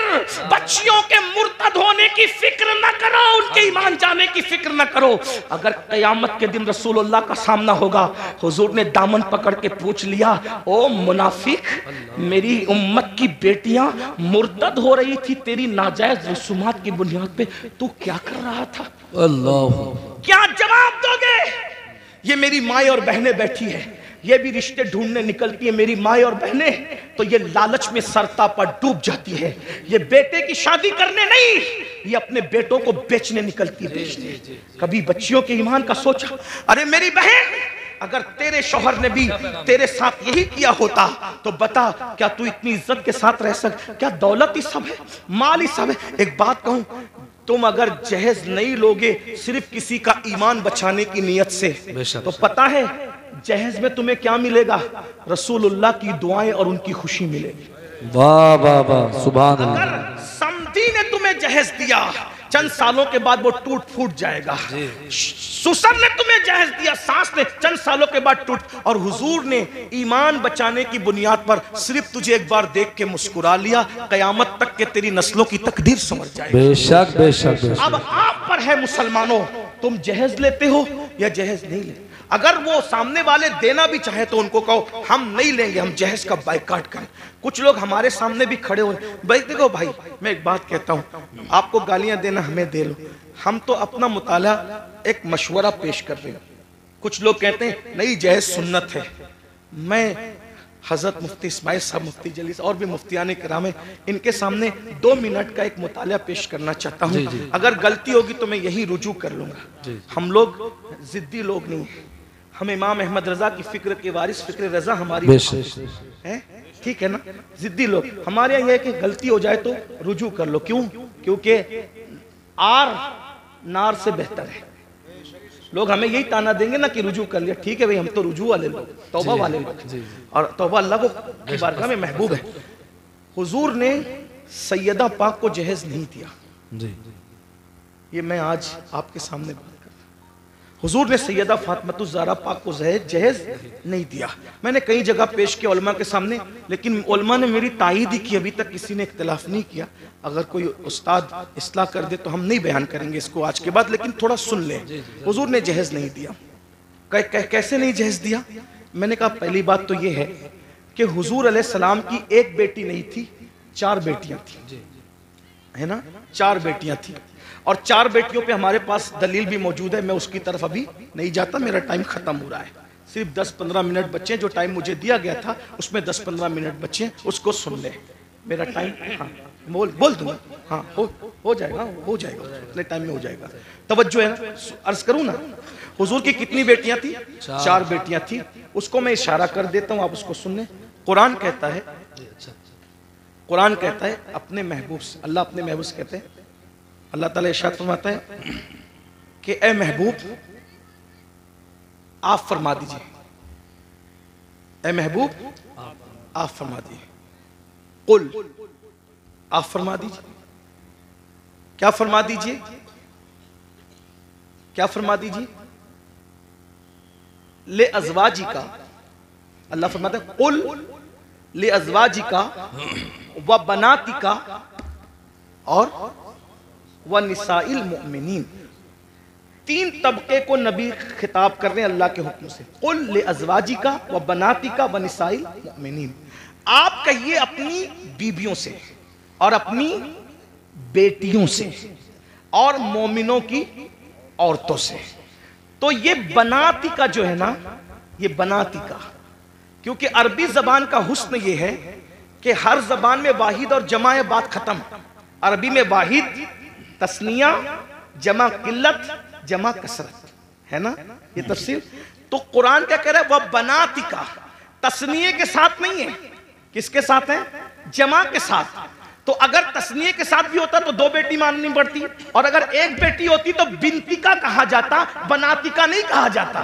बच्चियों के मुर्तद होने की फिक्र न करो, उनके ईमान जाने की फिक्र न करो। अगर कयामत के दिन रसूलुल्लाह का सामना होगा, हुजूर ने दामन पकड़ के पूछ लिया, ओ मुनाफिक, मेरी उम्मत की बेटियां मुर्तद हो रही थी तेरी नाजायज रसूमात की बुनियाद पे, तू क्या कर रहा था? अल्लाह, क्या जवाब दोगे? ये मेरी माएं और बहनें बैठी है, ये भी रिश्ते ढूंढने निकलती है मेरी माएं और बहनें, तो ये लालच में सरता पर डूब जाती है। ये बेटे की शादी करने नहीं, ये अपने बेटों को बेचने निकलती है। कभी बच्चियों के ईमान का सोचा? अरे मेरी बहन, अगर तेरे शौहर ने भी तेरे साथ यही किया होता तो बता, क्या तू इतनी इज्जत के साथ रह क्या दौलत ही सब है, माल ही सब है? एक बात कहूं, तुम अगर जहेज नहीं लोगे सिर्फ किसी का ईमान बचाने की नियत से, तो पता है जहेज में तुम्हें क्या मिलेगा? रसूलुल्लाह की दुआएं और उनकी खुशी मिलेगी। वाह वाह वाह, सुभान अल्लाह। अगर समधी ने तुम्हें जहेज दिया, चंद सालों के बाद वो टूट फूट जाएगा। सुसर ने तुम्हें जहेज दिया, सास ने, चंद सालों के बाद टूट। और हुजूर ने ईमान बचाने की बुनियाद पर सिर्फ तुझे एक बार देख के मुस्कुरा लिया, कयामत तक के तेरी नस्लों की तकदीर समझ जाएगी। बेशक बेशक बेशक। अब आप पर है मुसलमानों, तुम जहेज लेते हो या जहेज नहीं लेते। अगर वो सामने वाले देना भी चाहे तो उनको कहो हम नहीं लेंगे, हम जहेज का बाइकाट करें। कुछ लोग हमारे सामने भी खड़े हुए, भाई देखो भाई, मैं एक बात कहता हूँ, आपको गालियां देना हमें दे लो, हम तो अपना मुताला एक मशवरा पेश कर रहे हैं। कुछ लोग कहते हैं नहीं जहेज सुन्नत है। मैं हजरत मुफ्ती इस्माइल साहब, मुफ्ती जलीस और भी मुफ्तियान किराम है, इनके सामने 2 मिनट का एक मुताला पेश करना चाहता हूँ। अगर गलती होगी तो मैं यही रुजू कर लूंगा। हम लोग जिद्दी लोग नहीं, हम इमाम अहमद रजा की फिक्र के वारिस, फिक्र रजा हमारी है, ठीक है ना? जिद्दी लोग, हमारे यहाँ यह है कि गलती हो जाए तो रुजू कर लो। क्यों? क्योंकि आर नार से बेहतर है। लोग हमें यही ताना देंगे ना कि रुजू कर लिया, ठीक है भाई, हम तो रुजू वाले लोग, तौबा वाले लोग, और तौबा अल्लाह को की बारगाह में महबूब है। हुजूर ने सैयदा पाक को जहेज नहीं दिया, ये मैं आज आपके सामने बात कर रहा हूं। हुजूर ने सैयदा फातिमा ज़हरा पाक को जहेज नहीं दिया। मैंने कई जगह पेश किया उलमा के सामने, लेकिन उलमा ने मेरी तायीद ही की, अभी तक किसी ने इख्तिलाफ नहीं किया। अगर कोई उस्ताद इस्लाह कर दे तो हम नहीं बयान करेंगे इसको आज के बाद, लेकिन थोड़ा सुन लें। हुजूर ने जहेज नहीं दिया। कैसे नहीं जहेज दिया? मैंने कहा पहली बात तो ये है कि हुजूर अलैहिस्सलाम की एक बेटी नहीं थी, 4 बेटियां थी, है ना? 4 बेटियां थी, और 4 बेटियों पे हमारे पास दलील भी मौजूद है। मैं उसकी तरफ अभी नहीं जाता, मेरा टाइम खत्म हो रहा है। सिर्फ 10-15 मिनट बच्चे, जो टाइम मुझे दिया गया था उसमें 10-15 मिनट बच्चे, उसको सुन ले। मेरा टाइम, हाँ बोल दूंगा, हाँ हो जाएगा, इतने टाइम में हो जाएगा। तवज्जो है ना? अर्ज करूं ना, हुजूर की कितनी बेटियां थी? 4 बेटियां थी। उसको मैं इशारा कर देता हूं, आप उसको सुन लें। कुरान कहता है अपने महबूब से, अल्लाह अपने महबूब से कहते हैं, अल्लाह ताला इरशाद फरमाता है कि ए महबूब आप फरमा दीजिए, ए महबूब आप फरमा दीजिए, कुल आप फरमा दीजिए। क्या फरमा दीजिए? क्या फरमा दीजिए? ले अज़वाजी का, अल्लाह फरमाता है कुल ले अज़वाजी का व बनाती का और व निसाइल मुमिनीन। 3 तबके को नबी खिताब कर रहे हैं अल्लाह के हुक्म से। कुल ले अज़वाजी का व बनाती का व निसाइल मुमिनीन। आप कहिए अपनी बीबियों से और अपनी बेटियों से और मोमिनों की औरतों से। तो ये बनाती का जो है ना, ये बनाती का, क्योंकि अरबी जबान का हुस्न ये है कि हर जबान में वाहिद और जमा है, बात खत्म। अरबी में वाहिद तस्निया, जमा किल्लत, जमा कसरत, है ना ये तफसीर। तो कुरान क्या कह रहा है, वह बनातिका, तस्निये के साथ नहीं है, किसके साथ है, जमा के साथ। तो अगर तस्निये के साथ भी होता तो दो बेटी माननी पड़ती, और अगर एक बेटी होती तो बिनतिका कहा जाता, बनातिका नहीं कहा जाता,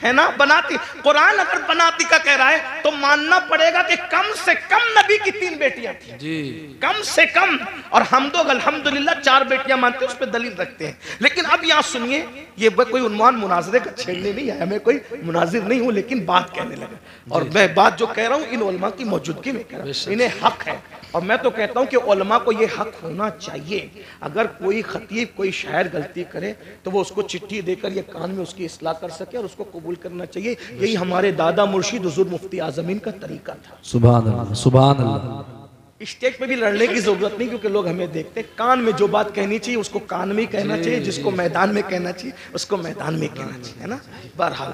है ना। बनाती, कुरान अगर बनातिका कह रहा है तो मानना पड़ेगा कि कम से कम नबी की 3 बेटियां थी जी, कम से कम। और हम तो अल्हम्दुलिल्लाह 4 बेटियां मानते हैं, उस पर दलील रखते हैं। लेकिन अब यहां सुनिए, ये कोई उन्वान मुनाजरे का छेड़ने नहीं है, मैं कोई मुनाजिर नहीं हूं, लेकिन बात कहने लगा। और मैं बात जो कह रहा हूं इन उलमा की मौजूदगी में कह रहा हूं, इन्हें हक है। और मैं तो कहता हूं कि उलमा को ये हक होना चाहिए, अगर कोई खतीब कोई शायर गलती करे तो वो उसको चिट्ठी देकर ये कान में उसकी इस्लाह कर सके और उसको कबूल करना चाहिए। यही हमारे दादा मुर्शिद हुजूर मुफ्ती आज़मीन का तरीका था। सुभान अल्लाह, सुभान अल्लाह। स्टेज पे भी लड़ने की जरूरत नहीं, क्योंकि लोग हमें देखते हैं। कान में जो बात कहनी चाहिए उसको कान में ही कहना चाहिए, जिसको मैदान में कहना चाहिए उसको मैदान में कहना चाहिए, है ना। बहरहाल,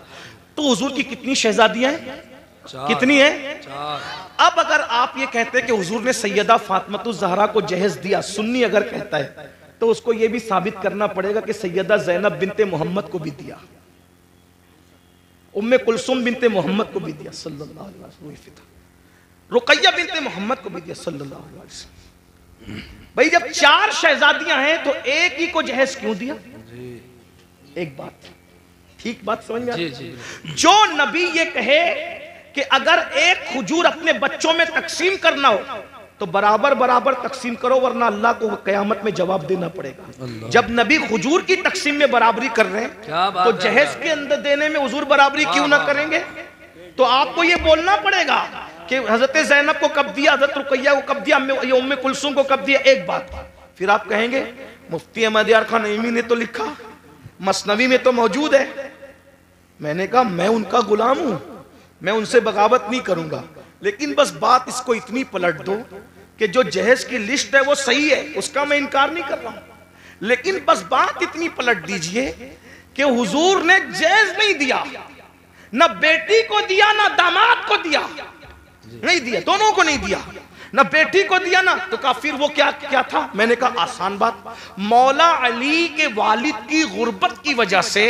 तो हुजूर की कितनी शहजादियां हैं, कितनी है? 4। अब अगर आप ये कहते हैं कि हुजूर ने सैयदा फातिमा ज़हरा को जहेज दिया, सुन्नी अगर कहता है तो उसको ये भी साबित करना पड़ेगा कि सैयदा ज़ैनब बिनते मोहम्मद को भी दिया, उम्मे कुलसुम बिनते मोहम्मद को भी दिया सल्लल्लाहु अलैहि वसल्लम, रुकैया बिनते मोहम्मद को भी दिया सल्लल्लाहु अलैहि वसल्लम। भाई जब 4 शहजादियां हैं तो एक ही को जहेज क्यों दिया? एक बात, ठीक बात समझ में आई? जो नबी ये कहे कि अगर एक खजूर अपने बच्चों में तकसीम करना हो तो बराबर बराबर तकसीम करो, वरना अल्लाह को क़यामत में जवाब देना पड़ेगा। जब नबी खजूर की तकसीम में बराबरी कर रहे हैं तो जहेज के अंदर देने में हुजूर बराबरी क्यों ना करेंगे? तो आपको ये बोलना पड़ेगा कि हजरत ज़ैनब को कब दिया, हजरत रुकैया को कब दिया, उम्मे कुलसूम को कब दिया। एक बात, फिर आप कहेंगे मुफ्ती अहमद यार खान नईमी ने तो लिखा, मसनवी में तो मौजूद है। मैंने कहा मैं उनका गुलाम हूं, मैं उनसे बगावत नहीं करूंगा, लेकिन बस बात इसको इतनी पलट दो कि जो जहेज की लिस्ट है वो सही है, उसका मैं इनकार नहीं कर रहा हूं, लेकिन बस बात इतनी पलट दीजिए कि हुजूर ने जहेज नहीं दिया, ना बेटी को दिया ना दामाद को दिया, नहीं दिया, दोनों को नहीं दिया, ना बेटी को दिया ना। तो कहा फिर वो क्या क्या था? मैंने कहा आसान बात, मौला अली के वालिद की गुर्बत की वजह से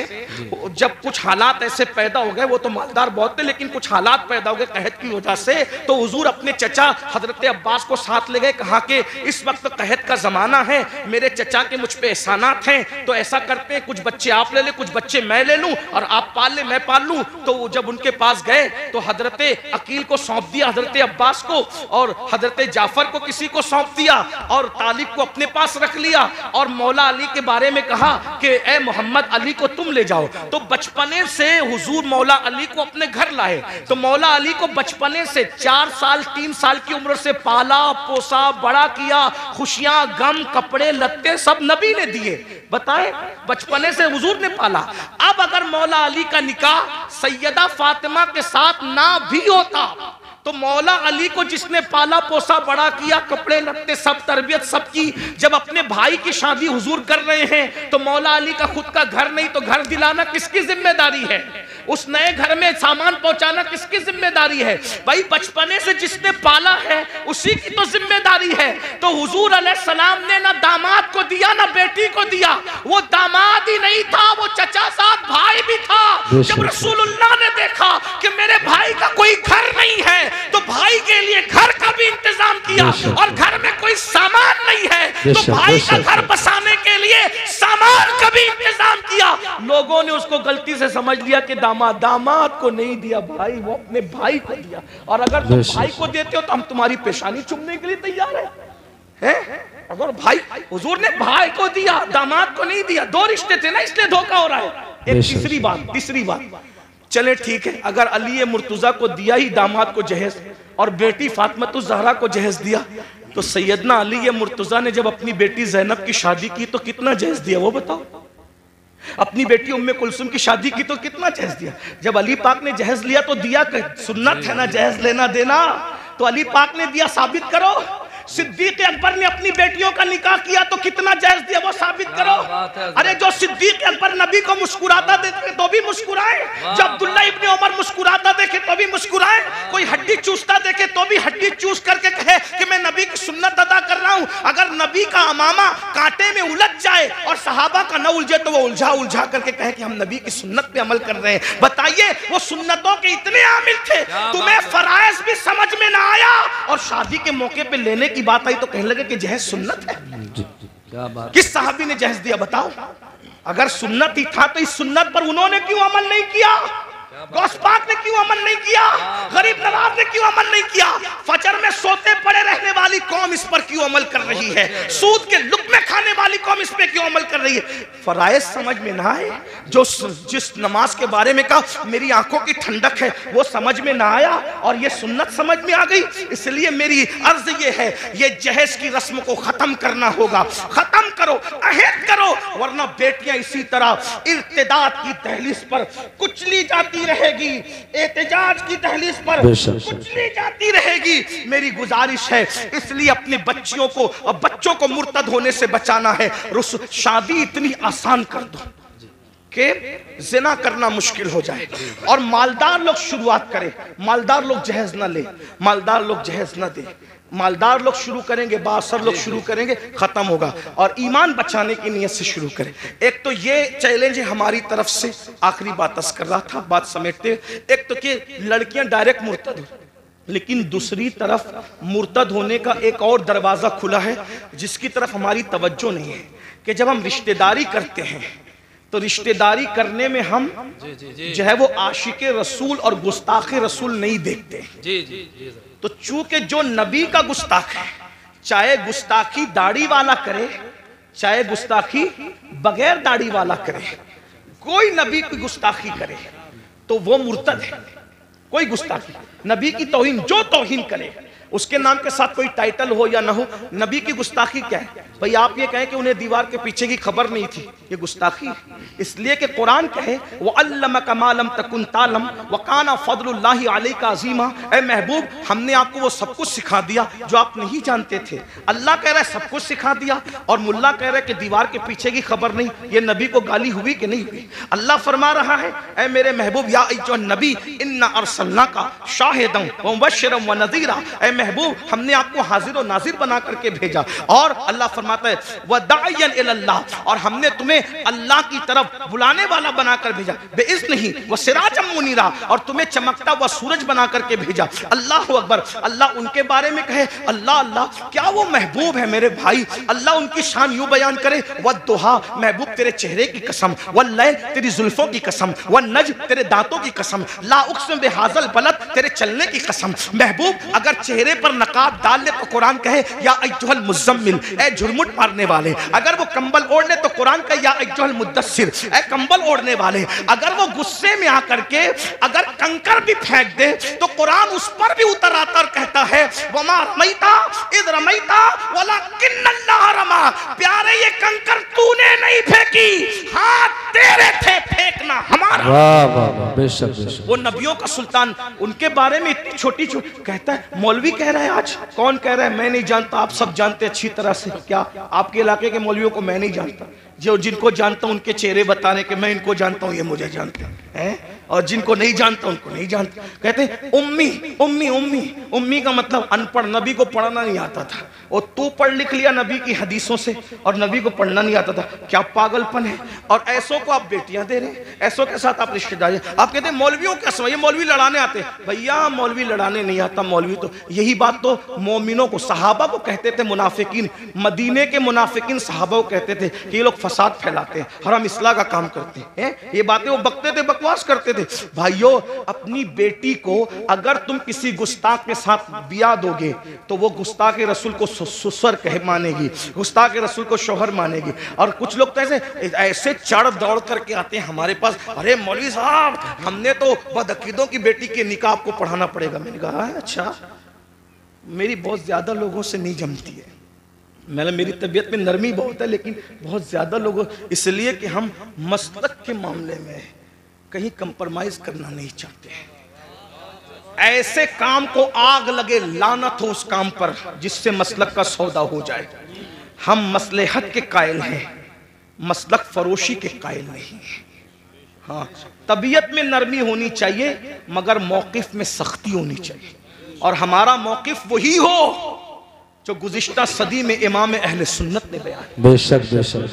जब कुछ हालात ऐसे पैदा हो गए, वो तो मालदार बहुत थे लेकिन कुछ हालात पैदा हो गए कहत की वजह से, तो हुजूर अपने चचा हजरत अब्बास को साथ ले गए, कहा कि इस वक्त कहत का जमाना है, मेरे चचा के मुझ पे एहसानात हैं, तो ऐसा करते हैं कुछ बच्चे आप ले ले, कुछ बच्चे मैं ले लूं, और आप पाल ले मैं पाल लूं। तो जब उनके पास गए तो हजरत अकील को सौंप दिया हजरत अब्बास को, और हजरत जाफर को किसी को सौंप दिया, और तालिब को अपने पास रख लिया, और मौला अली के बारे में कहा कि ए मोहम्मद अली को तुम ले जाओ। तो बचपने से हुजूर मौला अली को अपने घर लाए, तो मौला अली को बचपने से 4 साल 3 साल की उम्र से पाला पोसा बड़ा किया, खुशियां गम कपड़े लत्ते सब नबी ने दिए। बताए बचपने से हुजूर ने पाला। अब अगर मौला अली का निकाह सैयदा फातिमा के साथ ना भी होता तो मौला अली को जिसने पाला पोसा बड़ा किया, कपड़े लत्ते सब तरबियत सब की, जब अपने भाई की शादी हुजूर कर रहे हैं तो मौला अली का खुद का घर नहीं, तो घर दिलाना किसकी जिम्मेदारी है? उस नए घर में सामान पहुंचाना किसकी जिम्मेदारी है? भाई बचपने से जिसने पाला है उसी की तो जिम्मेदारी है। तो हुजूर अलैहिस्सलाम ने ना दामाद को दिया ना बेटी को दिया, वो दामाद ही नहीं था, वो चचा साथ भाई भी था। जब रसूलुल्लाह ने देखा कि मेरे भाई का कोई घर नहीं है तो भाई के लिए घर का भी इंतजाम किया, और घर में कोई सामान नहीं है तो भाई का घर बसाने के लिए सामान का भी इंतजाम किया। लोगों ने उसको गलती से समझ लिया कि दामाद को नहीं दिया भाई, वो अपने भाई को दिया, और अगर तुम भाई को देते हो तो हम तुम्हारी पेशानी चूमने के लिए तैयार हैं। अगर भाई हुजूर ने भाई को दिया दामाद को नहीं दिया, 2 रिश्ते थे ना, इसलिए धोखा हो रहा है। एक तीसरी बात, चले ठीक है, अगर अली मुर्तजा को दिया ही दामाद को जहेज और बेटी फातिमा ज़हरा को जहेज दिया, तो सैयदना अली मुर्तजा ने जब अपनी बेटी ज़ैनब की शादी की तो कितना जहेज दिया वो बताओ? अपनी बेटी उम्मे कुलसुम की शादी की तो कितना जहेज दिया? जब अली पाक ने जहेज लिया तो दिया, सुन्नत है ना जहेज लेना देना, तो अली पाक ने दिया, साबित करो। सिद्दीक अकबर ने अपनी बेटियों का निकाह किया तो कितना जायज दिया वो साबित करो। अरे जो सिद्दीक अकबर नबी को मुस्कुराता देखे तो भी मुस्कुराए, जब अब्दुल्ला इब्ने उमर मुस्कुराता देखे तो भी मुस्कुराए, कोई हड्डी चूसता देखे तो भी हड्डी चूस करके कहे कि मैं नबी की सुन्नत अदा कर रहा हूं। अगर नबी का अमामा कांटे में उलझ जाए और सहाबा का न उलझे तो वो उलझा उलझा करके कहे कि हम नबी की सुन्नत पे अमल कर रहे हैं। बताइए वो सुन्नतों के इतने आमिल थे, तुम्हें फराइज भी समझ में ना आया और शादी के मौके पे लेने की बात आई तो कहने लगे कि जहेज सुन्नत है। क्या बात। किस साहबी ने जहेज दिया बताओ? अगर सुन्नत ही था तो इस सुन्नत पर उन्होंने क्यों अमल नहीं किया? गौस पाक ने क्यों अमल नहीं किया? गरीब नवाज ने क्यों अमल नहीं किया? फजर में सोते पड़े रहने वाली कौम इस पर क्यों अमल कर रही है? सूद के लुक़्मे खाने वाली कौम इस पे क्यों अमल कर रही है? फराइज समझ में ना आए, जो जिस नमाज के बारे में कहा मेरी आंखों की ठंडक है वो समझ में ना आया और ये सुन्नत समझ में आ गई। इसलिए मेरी अर्ज ये है, ये जहेज की रस्म को खत्म करना होगा। खत्म करो, अहद करो, वरना बेटियां इसी तरह इर्तिदाद की दहलीज पर कुचली जाती रहेगी, एहतजाज की दहलीज पर कुचली जाती रहेगी। मेरी गुजारिश है, इसलिए अपने बच्चों को मुर्तद होने से बचाना है। शादी इतनी आसान कर दो कि जिना करना मुश्किल हो जाए और मालदार लोग शुरुआत करें। मालदार लोग जहेज ना ले, मालदार लोग जहेज ना दे, मालदार लोग शुरू करेंगे, बासर लोग शुरू करेंगे, खत्म होगा। और ईमान बचाने की नीयत से शुरू करें। एक तो ये चैलेंज है हमारी तरफ से। आखिरी बात अर्ज कर रहा था, बात समेटते। एक तो कि लड़कियां डायरेक्ट मुर्तद हो, लेकिन दूसरी तरफ मुर्तद होने का एक और दरवाजा खुला है जिसकी तरफ हमारी तवज्जो नहीं है कि जब हम रिश्तेदारी करते हैं तो रिश्तेदारी करने में हम जो है वो आशिके रसूल और गुस्ताखे रसूल नहीं देखते। तो चूंकि जो नबी का गुस्ताख है, चाहे गुस्ताखी दाढ़ी वाला करे चाहे गुस्ताखी बगैर दाढ़ी वाला करे, कोई नबी की गुस्ताखी करे तो वो मुर्तद है। कोई गुस्ताखी, नबी की तौहीन, जो तौहीन करे उसके नाम के साथ कोई टाइटल हो या ना हो, नबी की गुस्ताखी क्या है? भाई आप ये कहें कि उन्हें दीवार के पीछे की खबर नहीं थी, ये गुस्ताखी है। इसलिए कि कुरान कहे वो अल्लमका मा लम तकुन तालम व काना फदलुल्लाहि अलैका अज़ीमा। ए महबूब, हमने आपको वो सब कुछ सिखा दिया जो आप नहीं जानते थे। अल्लाह कह रहा है सब कुछ सिखा दिया और मुल्ला कह रहा है कि दीवार के पीछे की खबर नहीं। ये नबी को गाली हुई कि नहीं हुई? अल्लाह फरमा रहा है, ए मेरे महबूब, या अय्युहन नबी इन्ना अर्सलनाका शाहिदन व मुबश्शिरन व नज़ीरा। ए महबूब, हमने आपको हाजिर और नाजिर बना करके भेजा। और अल्लाह फरमाता है वदाइयन इलल्लाह, और हमने तुम्हें अल्लाह की तरफ बुलाने वाला बनाकर भेजा। बेइज़्निही व सिराजम मुनीरा, और तुम्हें चमकता हुआ सूरज बना करके भेजा। अल्लाह अकबर। अल्लाह उनके बारे में कहे अल्लाह अल्लाह, क्या वो महबूब है मेरे भाई? अल्लाह उनकी शान यूं बयान करे, वद्दुहा, महबूब तेरे चेहरे की कसम, वल्लैल, तेरी जुल्फों की कसम, वन्नज्म, तेरे दांतों की कसम, ला उक़सिम बिहाज़ल बलद, तेरे चलने की कसम। महबूब अगर चेहरे पर नकाब डाल ले तो कुरान कहे या अय्युहल मुज़म्मिल, ए झुरमुट मारने वाले। अगर वो कंबल ओढ़ ले तो कुरान कहे या अय्युहल मुद्दस्सिर, ए कंबल ओढ़ने वाले। अगर वो गुस्से में आकर के अगर कंकर भी फेंक दे तो कुरान उस पर भी उतर आता और कहता है वमा रमैता इज़ रमैता वलाकिन्नल्लाह रमा। प्यारे ये कंकर तूने नहीं फेंकी, हाथ तेरे थे, फेंकना हमारा। वाह वाह वाह, बेशक बेशक। वो नबियों का सुल्तान, उनके बारे में इतनी छोटी छोटी कहता है। मौलवी कह रहा है, आज कौन कह रहा है? मैं नहीं जानता, आप सब जानते अच्छी तरह से। क्या आपके इलाके के मौलवियों को मैं नहीं जानता? जो जिनको जानता हूं उनके चेहरे बताने के मैं इनको जानता हूं, ये मुझे जानते हैं, और जिनको नहीं जानता उनको नहीं जानता। कहते हैं उम्मी उम्मी उम्मी। उम्मी का मतलब अनपढ़, नबी को पढ़ना नहीं आता था। और तू पढ़ लिख लिया नबी की हदीसों से और नबी को पढ़ना नहीं आता था, क्या पागलपन है? और ऐसों को आप बेटियां दे रहे हैं, ऐसों के साथ आप रिश्तेदारी। आप कहते हैं मौलवियों का समय, ये मौलवी लड़ाने आते हैं। भैया मौलवी लड़ाने नहीं आता, मौलवी तो यही बात तो मोमिनों को, सहाबा को कहते थे मुनाफिकीन। मदीने के मुनाफिकीन सहाबा को कहते थे कि ये लोग फसाद फैलाते हैं, हराम इस्लाह का काम करते हैं। ये बातें वो बकते थे, बकवास करते थे। भाइयों, अपनी बेटी को अगर तुम किसी गुस्ताख के साथ बिया दोगे तो वो गुस्ताख रसूल को ससुर कहे मानेगी, गुस्ताख रसूल को शौहर मानेगी। और कुछ लोग तो ऐसे चढ़ दौड़ करके आते हैं हमारे पास, अरे मौलवी साहब हमने तो बदअकीदों की बेटी के निकाह आपको पढ़ाना पड़ेगा। मैंने कहा अच्छा, मेरी बहुत ज्यादा लोगों से नहीं जमती है, मेरी तबीयत में नरमी बहुत है, लेकिन बहुत ज्यादा लोगों, इसलिए कि हम मसलक के मामले में कहीं कंप्रोमाइज करना नहीं चाहते हैं। ऐसे काम को आग लगे, लानत हो उस काम पर जिससे मसलक का सौदा हो जाए। हम मसलहत के कायल हैं, मसलक फरोशी के कायल नहीं। हाँ, तबीयत में नरमी होनी चाहिए मगर मौकिफ में सख्ती होनी चाहिए, और हमारा मौकिफ वही हो जो गुज़िश्ता सदी में इमाम अहले सुन्नत ने बयान। बेशक बेशक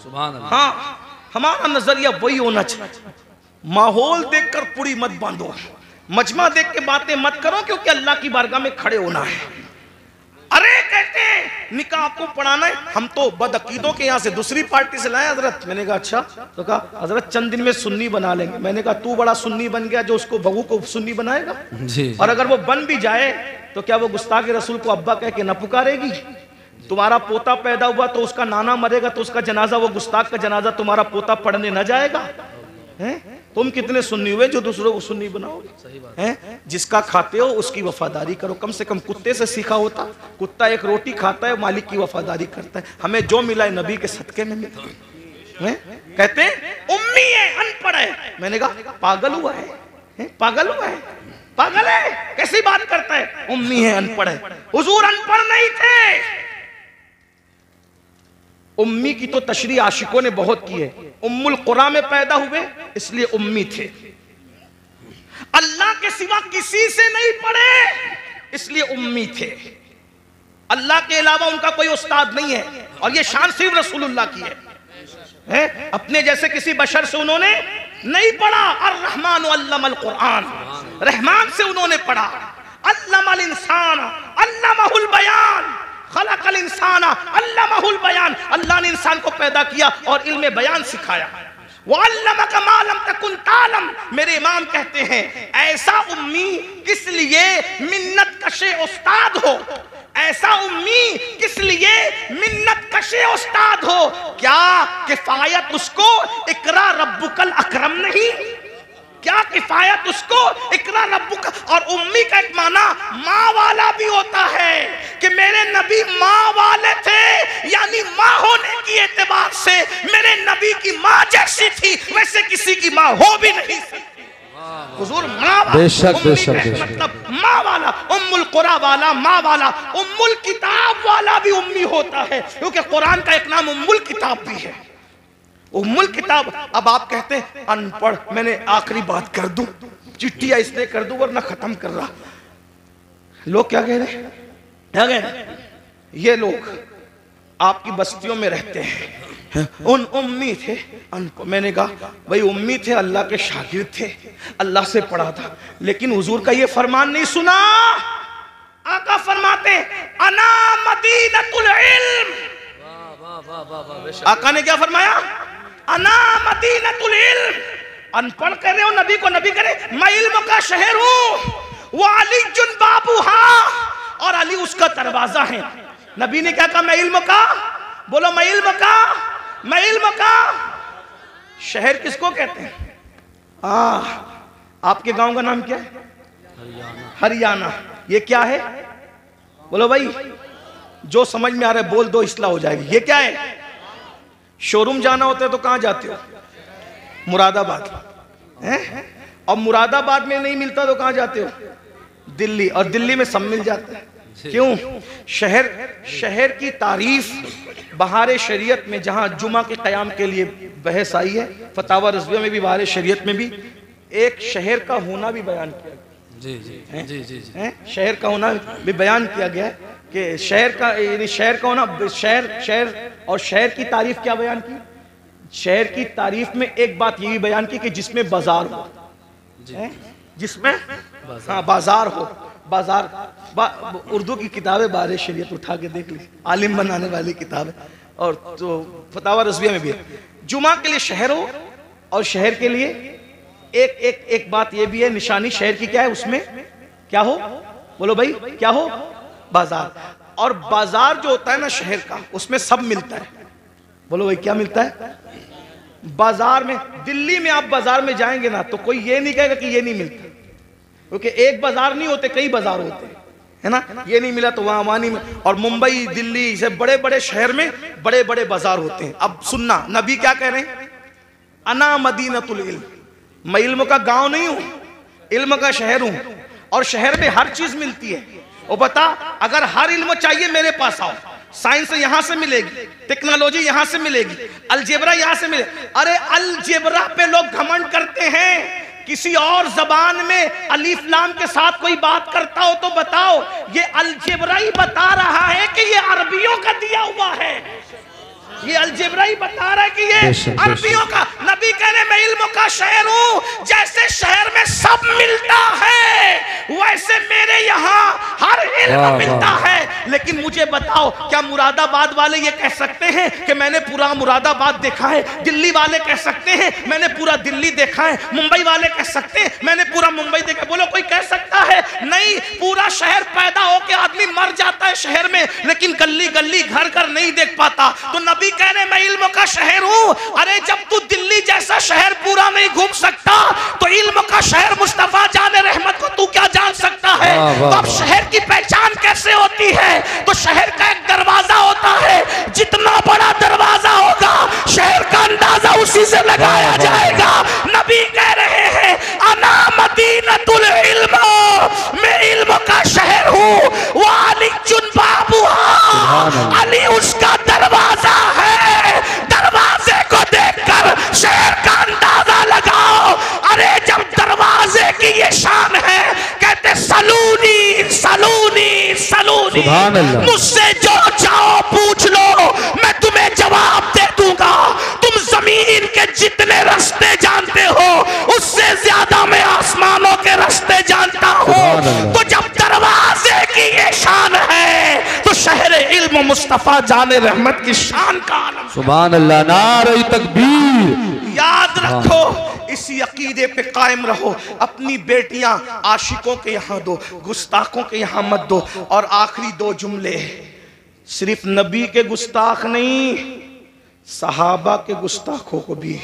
सुभान अल्लाह। हाँ, हमारा नजरिया वही होना चाहिए। माहौल देखकर पूरी मत बांधो, मजमा देख के बातें मत करो, क्योंकि अल्लाह की बारगाह में खड़े होना है। अरे कहते हैं निकाह आपको पढ़ाना है, हम तो बदअकीदों के यहाँ से दूसरी पार्टी से लाए हजरत। मैंने कहा अच्छा, तो कहा हजरत चंद दिन में सुन्नी बना लेंगे। मैंने कहा तू बड़ा सुन्नी बन गया जो उसको बहू को सुन्नी बनाएगा जी। और अगर वो बन भी जाए तो क्या वो गुस्ताख रसूल को अब्बा कह के न पुकारेगी? तुम्हारा पोता पैदा हुआ तो उसका नाना मरेगा तो उसका जनाजा, वो गुस्ताख का जनाजा तुम्हारा पोता पढ़ने न जाएगा? हैं? तुम कितने सुन्नी हुए जो दूसरों को सुन्नी बनाओगे? सही बात है। जिसका खाते हो उसकी वफादारी करो, कम से कम कुत्ते से सीखा होता। कुत्ता एक रोटी खाता है, मालिक की वफादारी करता है। हमें जो मिला है नबी के सदके में मिला है। कहते हैं उम्मी है, अनपढ़ है। मैंने कहा पागल हुआ है, पागल हुआ है, पागल है, कैसी बात करता है? उम्मी है, अनपढ़ है। हुजूर अनपढ़ नहीं थे। उम्मी की तो तशरी आशिकों ने बहुत की है। उम्मुल कुरा में पैदा हुए इसलिए उम्मी थे। अल्लाह के सिवा किसी से नहीं पढ़े इसलिए उम्मी थे। अल्लाह के अलावा उनका कोई उस्ताद नहीं है, और ये शान सिर्फ रसूलुल्लाह की है। अपने जैसे किसी बशर से उन्होंने नहीं पढ़ा। अर्रहमान अल्लमल कुरान, रहमान से उन्होंने पढ़ा। अल्लमल इंसान अल्लमहुल बयान, खलकल इंसान अल्लमहुल बयान। अल्लाह ने इंसान को पैदा किया और इल्म बयान सिखाया। वअल्लमका मा लम तकुन तालम। मेरे इमाम कहते हैं ऐसा उम्मी किस लिए मिन्नत कशे उस्ताद हो, ऐसा उम्मी किस लिए मिन्नत कशे उस्ताद हो। क्या किफायत उसको इकरा रब्बुकल अकरम नहीं? क्या किफायत उसको इकरा रब्बुका। और उम्मी का एक माना माँ वाला भी होता है कि मेरे नबी माँ वाले थे, यानी माँ होने की एतबार से मेरे नबी की माँ जैसी थी, वैसे किसी की माँ हो भी नहीं सकती। हुजूर माँ वाला, बेशक बेशक मतलब माँ वाला, उम्मुल कुरा वाला, माँ वाला। उम्मुल किताब वाला भी उम्मी होता है, क्योंकि कुरान का एक नाम उम्मुल किताब भी है। उम्मुल किताब। अब आप कहते हैं अनपढ़। मैंने आखिरी बात कर दूं, चिट्ठिया इसलिए कर दूं वरना खत्म कर रहा। लोग क्या कह रहे हैं, क्या कह रहे हैं? ये लोग आपकी बस्तियों में रहते हैं, उन उम्मी थे अनपढ़। मैंने कहा भाई उम्मी थे, अल्लाह के शागिर्द थे, अल्लाह से पढ़ा था, लेकिन हुजूर का ये फरमान नहीं सुना। आका फरमाते अना मदीनतुल इल्म। आका ने क्या फरमाया? अना मदीनतुल इल्म। अनपढ़ कर रहे हो नबी को, नबी करे मैं इल्म का शहर हूं, वो अली जुन बाबूहा, और अली उसका दरवाजा है। नबी ने क्या कहा? मैं इल्म का, बोलो मैं इल्म का, मैं इल्म का शहर किसको कहते हैं? आपके गांव का नाम क्या है? हरियाणा। ये क्या है? बोलो भाई, जो समझ में आ रहा है बोल दो, इस्लाह हो जाएगी। ये क्या है? शोरूम जाना होता है तो कहां जाते हो? मुरादाबाद। और मुरादाबाद में नहीं मिलता तो कहां जाते हो? दिल्ली। और दिल्ली में सब मिल जाता है। क्यों? शहर की तारीफ बहार शरीयत में, जहां जुमा के क़याम के लिए बहस आई है, फतावा रज़विया में भी, बहार शरीयत में भी, एक शहर का होना भी बयान किया गया। जी जी जी जी जी। शहर का होना भी बयान किया गया है कि शहर का, यानी शहर का होना, शहर और शहर की तारीफ क्या बयान की? शहर की तारीफ में एक बात ये भी बयान की कि जिसमें बाजार हो, जिसमें हाँ बाजार हो। बाजार उर्दू की किताबें बारे शरीयत उठा के देख ली, आलिम बनाने वाली किताब है, और तो फतावा रज़विया में भी है। जुमा के लिए शहर हो, और शहर के लिए एक बात ये भी है, निशानी शहर की क्या है? उसमें क्या हो? बोलो भाई क्या हो? बाजार। और बाजार जो होता है ना शहर का, उसमें सब मिलता है। बोलो भाई क्या मिलता है? बाजार में। दिल्ली में आप बाजार में जाएंगे ना तो कोई ये नहीं कहेगा कि ये नहीं मिलता, क्योंकि एक बाजार नहीं होते, कई बाजार होते हैं, है ना? ये नहीं मिला तो वहां नहीं मिला। और मुंबई, दिल्ली से बड़े बड़े शहर में बड़े बड़े बाजार होते हैं। अब सुनना, नबी क्या कह रहे हैं? अना मदीनतुल इल्म। मैं इल्म का गांव नहीं हूं, इल्म का शहर हूं। और शहर में हर चीज मिलती है। वो बता, अगर हर इल्म चाहिए मेरे पास आओ, साइंस यहां से मिलेगी, टेक्नोलॉजी यहां से मिलेगी, अलजेब्रा यहां से मिलेगी। अरे अलजेब्रा पे लोग घमंड करते हैं, किसी और जबान में अलीफ लाम के साथ कोई बात करता हो तो बताओ, ये अलजेब्रा ही बता रहा है कि ये अरबियों का दिया हुआ है। ये अलजेब्रा ही बता रहा है कि ये अरबियों का। नबी कहने मैं इल्म का शहर हूं, जैसे शहर में सब मिलता है वैसे मेरे यहाँ हर इल्म मिलता है। लेकिन मुझे बताओ, क्या मुरादाबाद वाले ये कह सकते हैं कि मैंने पूरा मुरादाबाद देखा है? दिल्ली वाले कह सकते हैं मैंने पूरा दिल्ली देखा है? मुंबई वाले कह सकते हैं मैंने पूरा मुंबई देखा? बोलो कोई कह सकता है? नहीं। पूरा शहर पैदा होके आदमी मर जाता है शहर में, लेकिन गली गली घर घर नहीं देख पाता। तो नबी कहने मैं इल्म का शहर हूं। अरे जब तू दिल्ली जैसा शहर पूरा नहीं घूम सकता तो इल्म का शहर मुस्तफा जाने रहमत को तू क्या जान सकता है? तो अब शहर की पहचान कैसे होती है? तो शहर का एक दरवाजा होता है, जितना बड़ा दरवाजा होगा शहर का अंदाजा उसी से लगाया जाएगा। नबी कह रहे हैं अना मदीनतुल इल्म, मैं इल्म का शहर हूं। वो अली चुन बाबूहा, अली उसका दरवाजा है। दरवाजे को देखकर शहर का अंदाजा लगाओ। अरे जब दरवाजे की ये शान है, कहते सलूनी सलूनी सलूनी, मुझसे जो चाहो पूछ लो मैं तुम्हें जवाब दे दूंगा। तुम जमीन के जितने रास्ते जानते हो उससे ज्यादा मैं आसमानों के रास्ते जानता हूं। तो जब दरवाजे की ये शान है तो शहर इल्म मुस्तफा जाने रहमत की शान का आलम। सुभान अल्लाह, नारे तकबीर। याद रखो, इसी अकीदे पे कायम रहो। अपनी बेटियां आशिकों के यहाँ दो, गुस्ताखों के यहाँ मत दो। और आखिरी दो जुमले, सिर्फ नबी के गुस्ताख नहीं, सहाबा के गुस्ताखों को भी,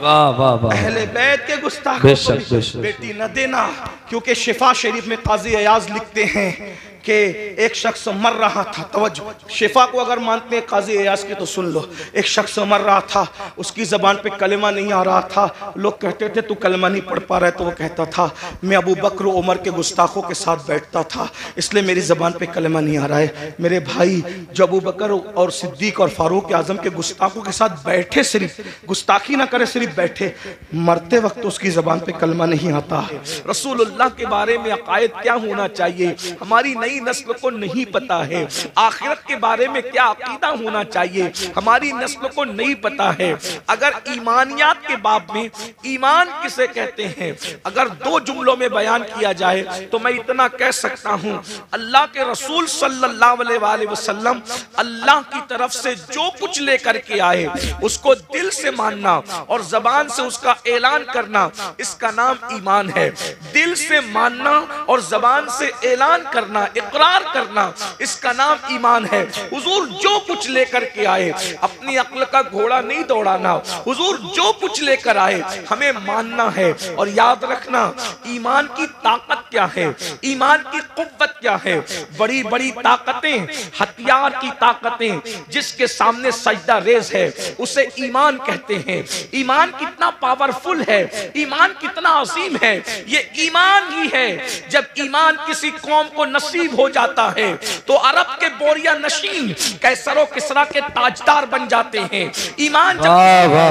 वाह वाह वाह, अहले बैत के गुस्ताखों को भी बेटी न देना। क्योंकि शिफा शरीफ में काजी अयाज लिखते हैं कि एक शख्स मर रहा था। तवज्जो, शिफा को अगर मानते हैं काजी अयाज की तो सुन लो। एक शख्स मर रहा था, उसकी ज़बान पे कलमा नहीं आ रहा था। लोग कहते थे तू कलमा नहीं पढ़ पा रहा है, तो वो कहता था मैं अबू बकर उमर के गुस्ताखों के साथ बैठता था, इसलिए मेरी ज़बान पे कलमा नहीं आ रहा है। मेरे भाई जो अबू बकर और सिद्दीक और फारूक आज़म के गुस्ताखों के साथ बैठे, सिर्फ गुस्ताखी ना करे, सिर्फ बैठे, मरते वक्त उसकी ज़बान पे कलमा नहीं आता। रसूलुल्लाह के बारे में अकायद क्या होना चाहिए हमारी नई नस्ल को नहीं पता है। आखिरत के बारे में क्या अकीदा होना चाहिए हमारी नस्ल को नहीं पता है। अगर ईमानियात के बाब में ईमान किसे कहते हैं अगर दो जुमलों में बयान किया जाए तो मैं इतना कह सकता हूं, अल्लाह के रसूल सल्लल्लाहु अलैहि वसल्लम अल्लाह की तरफ से जो कुछ लेकर के आए उसको दिल से मानना और जबान से उसका ऐलान करना, इसका नाम ईमान है। दिल से मानना और जबान से ऐलान करना, इकरार करना, इसका नाम ईमान है। हुजूर जो कुछ लेकर के आए, अपनी अक्ल का घोड़ा नहीं दौड़ाना, हुजूर जो कुछ लेकर आए हमें मानना है। और याद रखना ईमान की ताकत क्या है, ईमान की कुव्वत क्या है। बड़ी बड़ी ताकतें, हथियार की ताकतें जिसके सामने सजदा रेज है उसे ईमान कहते हैं। ईमान कितना पावरफुल है, ईमान कितना अजीम है, ये ईमान ही है। जब ईमान किसी कौम को नसीब हो जाता है तो अरब के बोरिया नशीन कैसरो किसरा के ताजदार बन जाते हैं। ईमान जब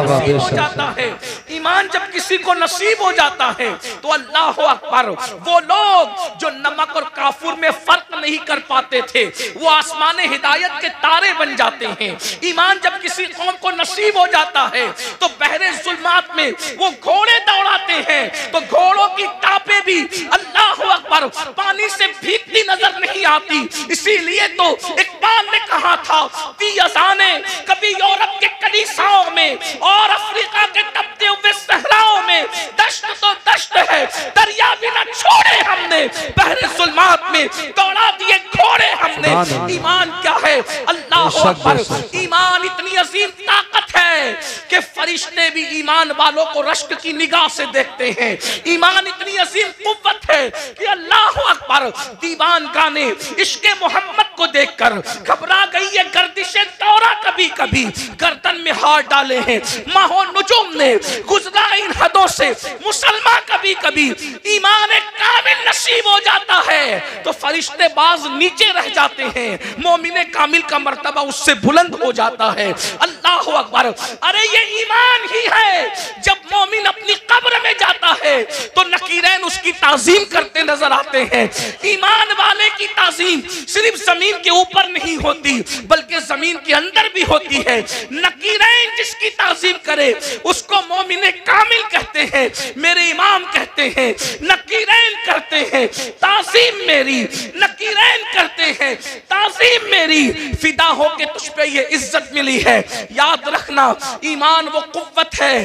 नसीब हो जाता है, ईमान जब किसी को नसीब हो जाता है तो अल्लाह अकबर, वो लोग जो नमक और काफूर में फर्क नहीं कर पाते थे वो आसमाने हिदायत के तारे बन जाते हैं। ईमान जब किसी कौम को नसीब हो जाता है तो बहरे जुल्मात में वो घोड़े दौड़ाते हैं तो घोड़ों की टापे भी अल्लाह अकबर पानी से भीगती नजर नहीं आती। इसीलिए तो इकबाल ने कहा था कि अज़ाने कभी यूरोप के कलीसियाओं में और अफ्रीका के तपते हुए सहराओं में दश्त तो दश्त है, दरिया भी न छोड़े हमने, बहरे जुल्मात में दौड़ा दिए घोड़े हमने। ईमान क्या है? अल्लाह अकबर। ईमान इतनी अजीम ताकत है कि फरिश्ते भी ईमान वालों को रश्क की निगाह से देखते हैं। ईमान इतनी अजीम कुव्वत है कि अल्लाह अकबर, दीवान गाने इश्क़े मोहम्मद को देखकर घबरा गई है गर्दिशे दौरा, कभी कभी गर्दन में हाथ डाले हैं माहो नुजुम ने, गुजरा इन हदों से मुसलमान कभी कभी ईमान कामिल नसीब हो जाता है तो फरिश्ते बाज नीचे रह जाते हैं, मोमिने कामिल का मर्तबा उससे बुलंद हो जाता है। अल्लाह अकबर। अरे ये ईमान ही है, जब मोमिन अपनी कब्र में जाता है तो नकीरैन उसकी ताजीम करते नजर आते हैं। ईमान वाले की ताजीम सिर्फ जमीन के ऊपर नहीं होती बल्कि जमीन के अंदर भी होती है। नकीरैन जिसकी ताजीम करे उसको मोमिने कामिल कहते हैं, मेरे इमाम कहते हैं। नकीरैन करते हैं ताजीम मेरी, नकीरैन करते हैं ताजीम मेरी, फिदा हो के तुझ पे ये इज्जत मिली है। याद रखना, ईमान वो कुव्वत है,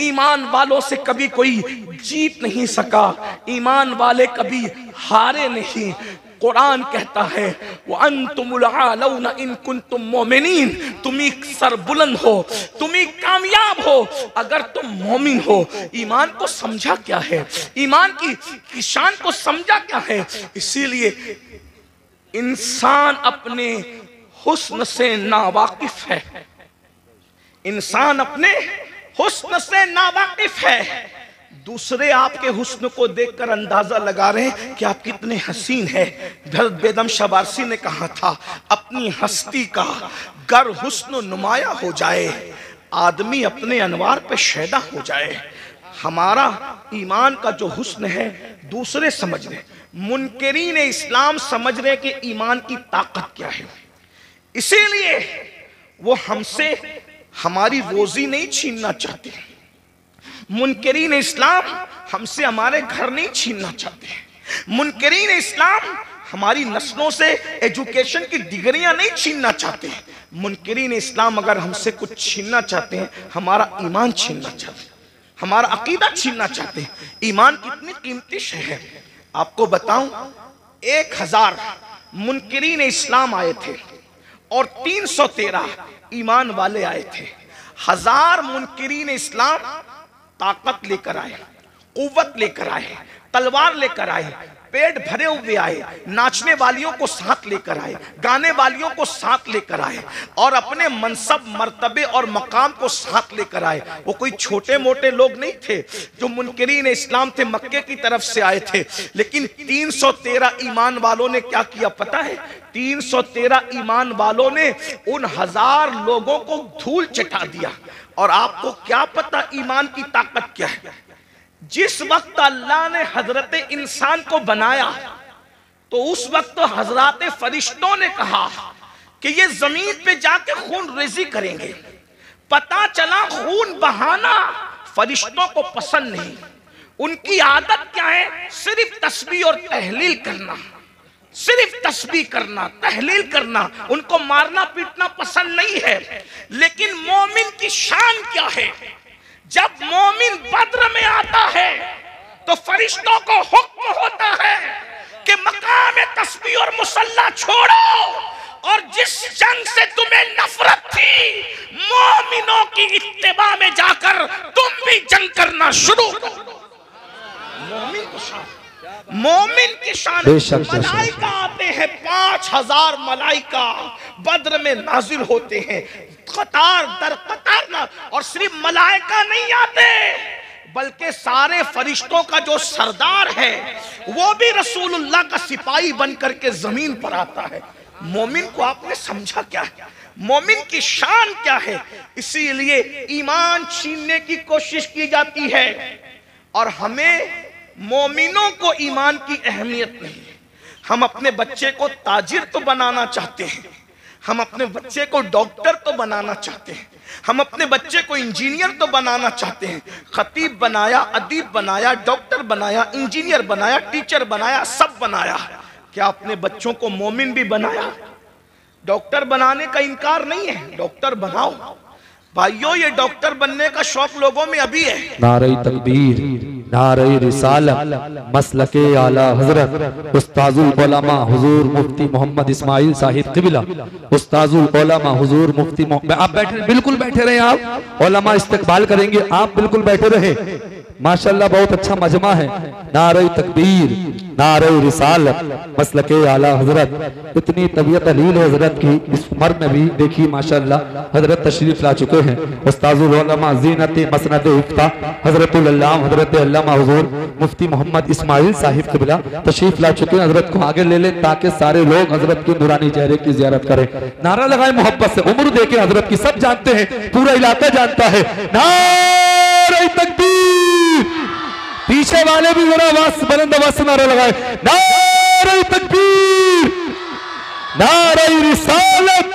ईमान वालों से कभी कोई जीत नहीं सका, ईमान वाले कभी हारे नहीं। कुरान कहता है वो अंतुमुल आलौना इन कुंतुम मोमिनीन, तुम ही सरबुलंद हो, तुम ही कामयाब हो अगर तुम मोमिन हो। ईमान को समझा क्या है, ईमान की शान को समझा क्या है। इसीलिए इंसान अपने हुस्न से नावाकिफ है, इंसान अपने हुस्न से नावाकिफ है। दूसरे आपके हुस्न को देखकर अंदाजा लगा रहे हैं कि आप कितने हसीन हैं। हज़रत बेदम शबारसी ने कहा था, अपनी हस्ती का गर हुस्न नुमाया हो जाए, आदमी अपने अनवार पे शैदा हो जाए। हमारा ईमान का जो हुस्न है दूसरे समझ रहे, मुनकरीन इस्लाम समझ रहे कि ईमान की ताकत क्या है, इसीलिए वो हमसे हमारी रोजी नहीं छीनना चाहते। मुनकरीन इस्लाम हमसे हमारे घर नहीं छीनना चाहते। मुनकरीन इस्लाम हमारी नस्लों से एजुकेशन की डिग्रियां नहीं छीनना चाहते। मुनकरीन इस्लाम अगर हमसे कुछ छीनना चाहते हैं, हमारा ईमान छीनना चाहते हैं, हमारा अकीदा छीनना चाहते हैं। ईमान कितनी कीमती शय है आपको बताऊं, 1000 मुनकरीन इस्लाम आए थे और 313 ईमान वाले आए थे। 1000 मुनकरीन इस्लाम ताकत लेकर आए, कुव्वत लेकर आए, तलवार लेकर आए, पेट भरे हुए आए, नाचने वालियों को साथ लेकर आए, गाने वालियों को साथ लेकर आए और अपने मनसब मर्तबे और मकाम को साथ लेकर आए। वो कोई छोटे मोटे लोग नहीं थे जो मुनकरीन इस्लाम थे, मक्के की तरफ से आए थे। लेकिन 313 ईमान वालों ने क्या किया पता है? 313 ईमान वालों ने उन 1000 लोगों को धूल चटा दिया। और आपको क्या पता ईमान की ताकत क्या है? जिस वक्त अल्लाह ने हजरत इंसान को बनाया तो उस वक्त हजरत फरिश्तों ने कहा कि ये जमीन पे जाके खून रेजी करेंगे। पता चला खून बहाना फरिश्तों को पसंद नहीं। उनकी आदत क्या है? सिर्फ तस्बीह और तहलील करना, सिर्फ तस्बीह करना, तहलील करना। उनको मारना पीटना पसंद नहीं है। लेकिन मोमिन की शान क्या है? जब मोमिन बद्र में आता है तो फरिश्तों को हुक्म होता है कि मकाम तस्बीह और मुसल्ला छोड़ो और जिस जंग से तुम्हें नफरत थी, मोमिनों की इत्तिबा में जाकर तुम भी जंग करना शुरू करो। मोमिन की शान। मलाइका आते हैं, 5000 मलाइका बद्र में नाजिल होते हैं, कतार दर कतार ना। और सिर्फ मलाइका नहीं आते बल्कि सारे फरिश्तों का जो सरदार है वो भी रसूलुल्लाह का सिपाही बनकर के जमीन पर आता है। मोमिन को आपने समझा क्या है? मोमिन की शान क्या है? इसीलिए ईमान छीनने की कोशिश की जाती है और हमें मोमिनों को ईमान की अहमियत नहीं है। हम अपने बच्चे को ताजिर तो बनाना चाहते हैं, हम अपने बच्चे को डॉक्टर तो बनाना चाहते हैं, हम अपने बच्चे को इंजीनियर तो बनाना चाहते हैं। खतीब बनाया, अदीब बनाया, डॉक्टर बनाया, इंजीनियर बनाया, टीचर बनाया, सब बनाया। क्या अपने बच्चों को मोमिन भी बनाया? डॉक्टर बनाने का इनकार नहीं है, डॉक्टर बनाओ भाइयों। ये डॉक्टर बनने का शौक लोगों में अभी है। नारे तकबीर। नारे रिसालत मसलके आला हजरत उस्ताजुल उलमा हुजूर मुफ्ती मोहम्मद इस्माइल साहिब क़िबला, उस्ताजुल उलमा हुजूर मुफ्ती आप बैठे, बिल्कुल बैठे रहे, आप उलमा इस्तकबाल करेंगे, आप बिल्कुल बैठे रहे। माशाल्लाह बहुत अच्छा मजमा है। नारे तकबीर, नारे रिसालत मसलके आला हजरत। इतनी तबीयत अलील है हजरत की, इस उम्र में भी देखिए माशाल्लाह हजरत तशरीफ ला चुके हैं। उस्ताजुल उलमा ज़ीनत मसनद इफ्ता हजरतुल अल्लामा हजरत अल्लामा हुजूर मुफ्ती मोहम्मद इस्माइल साहिब क़िबला तशरीफ ला चुके हैं। हजरत को आगे ले लें ताकि सारे लोग हजरत के नूरानी चेहरे की ज़ियारत करें। नारा लगाए मोहब्बत से, उम्र देखे हजरत की, सब जानते हैं, पूरा इलाका जानता है। नारे तकबीर, पीछे वाले भी जरा आवाज बुलंद आवाज से नारा लगाए। नारे तकबीर, नारे रिसालत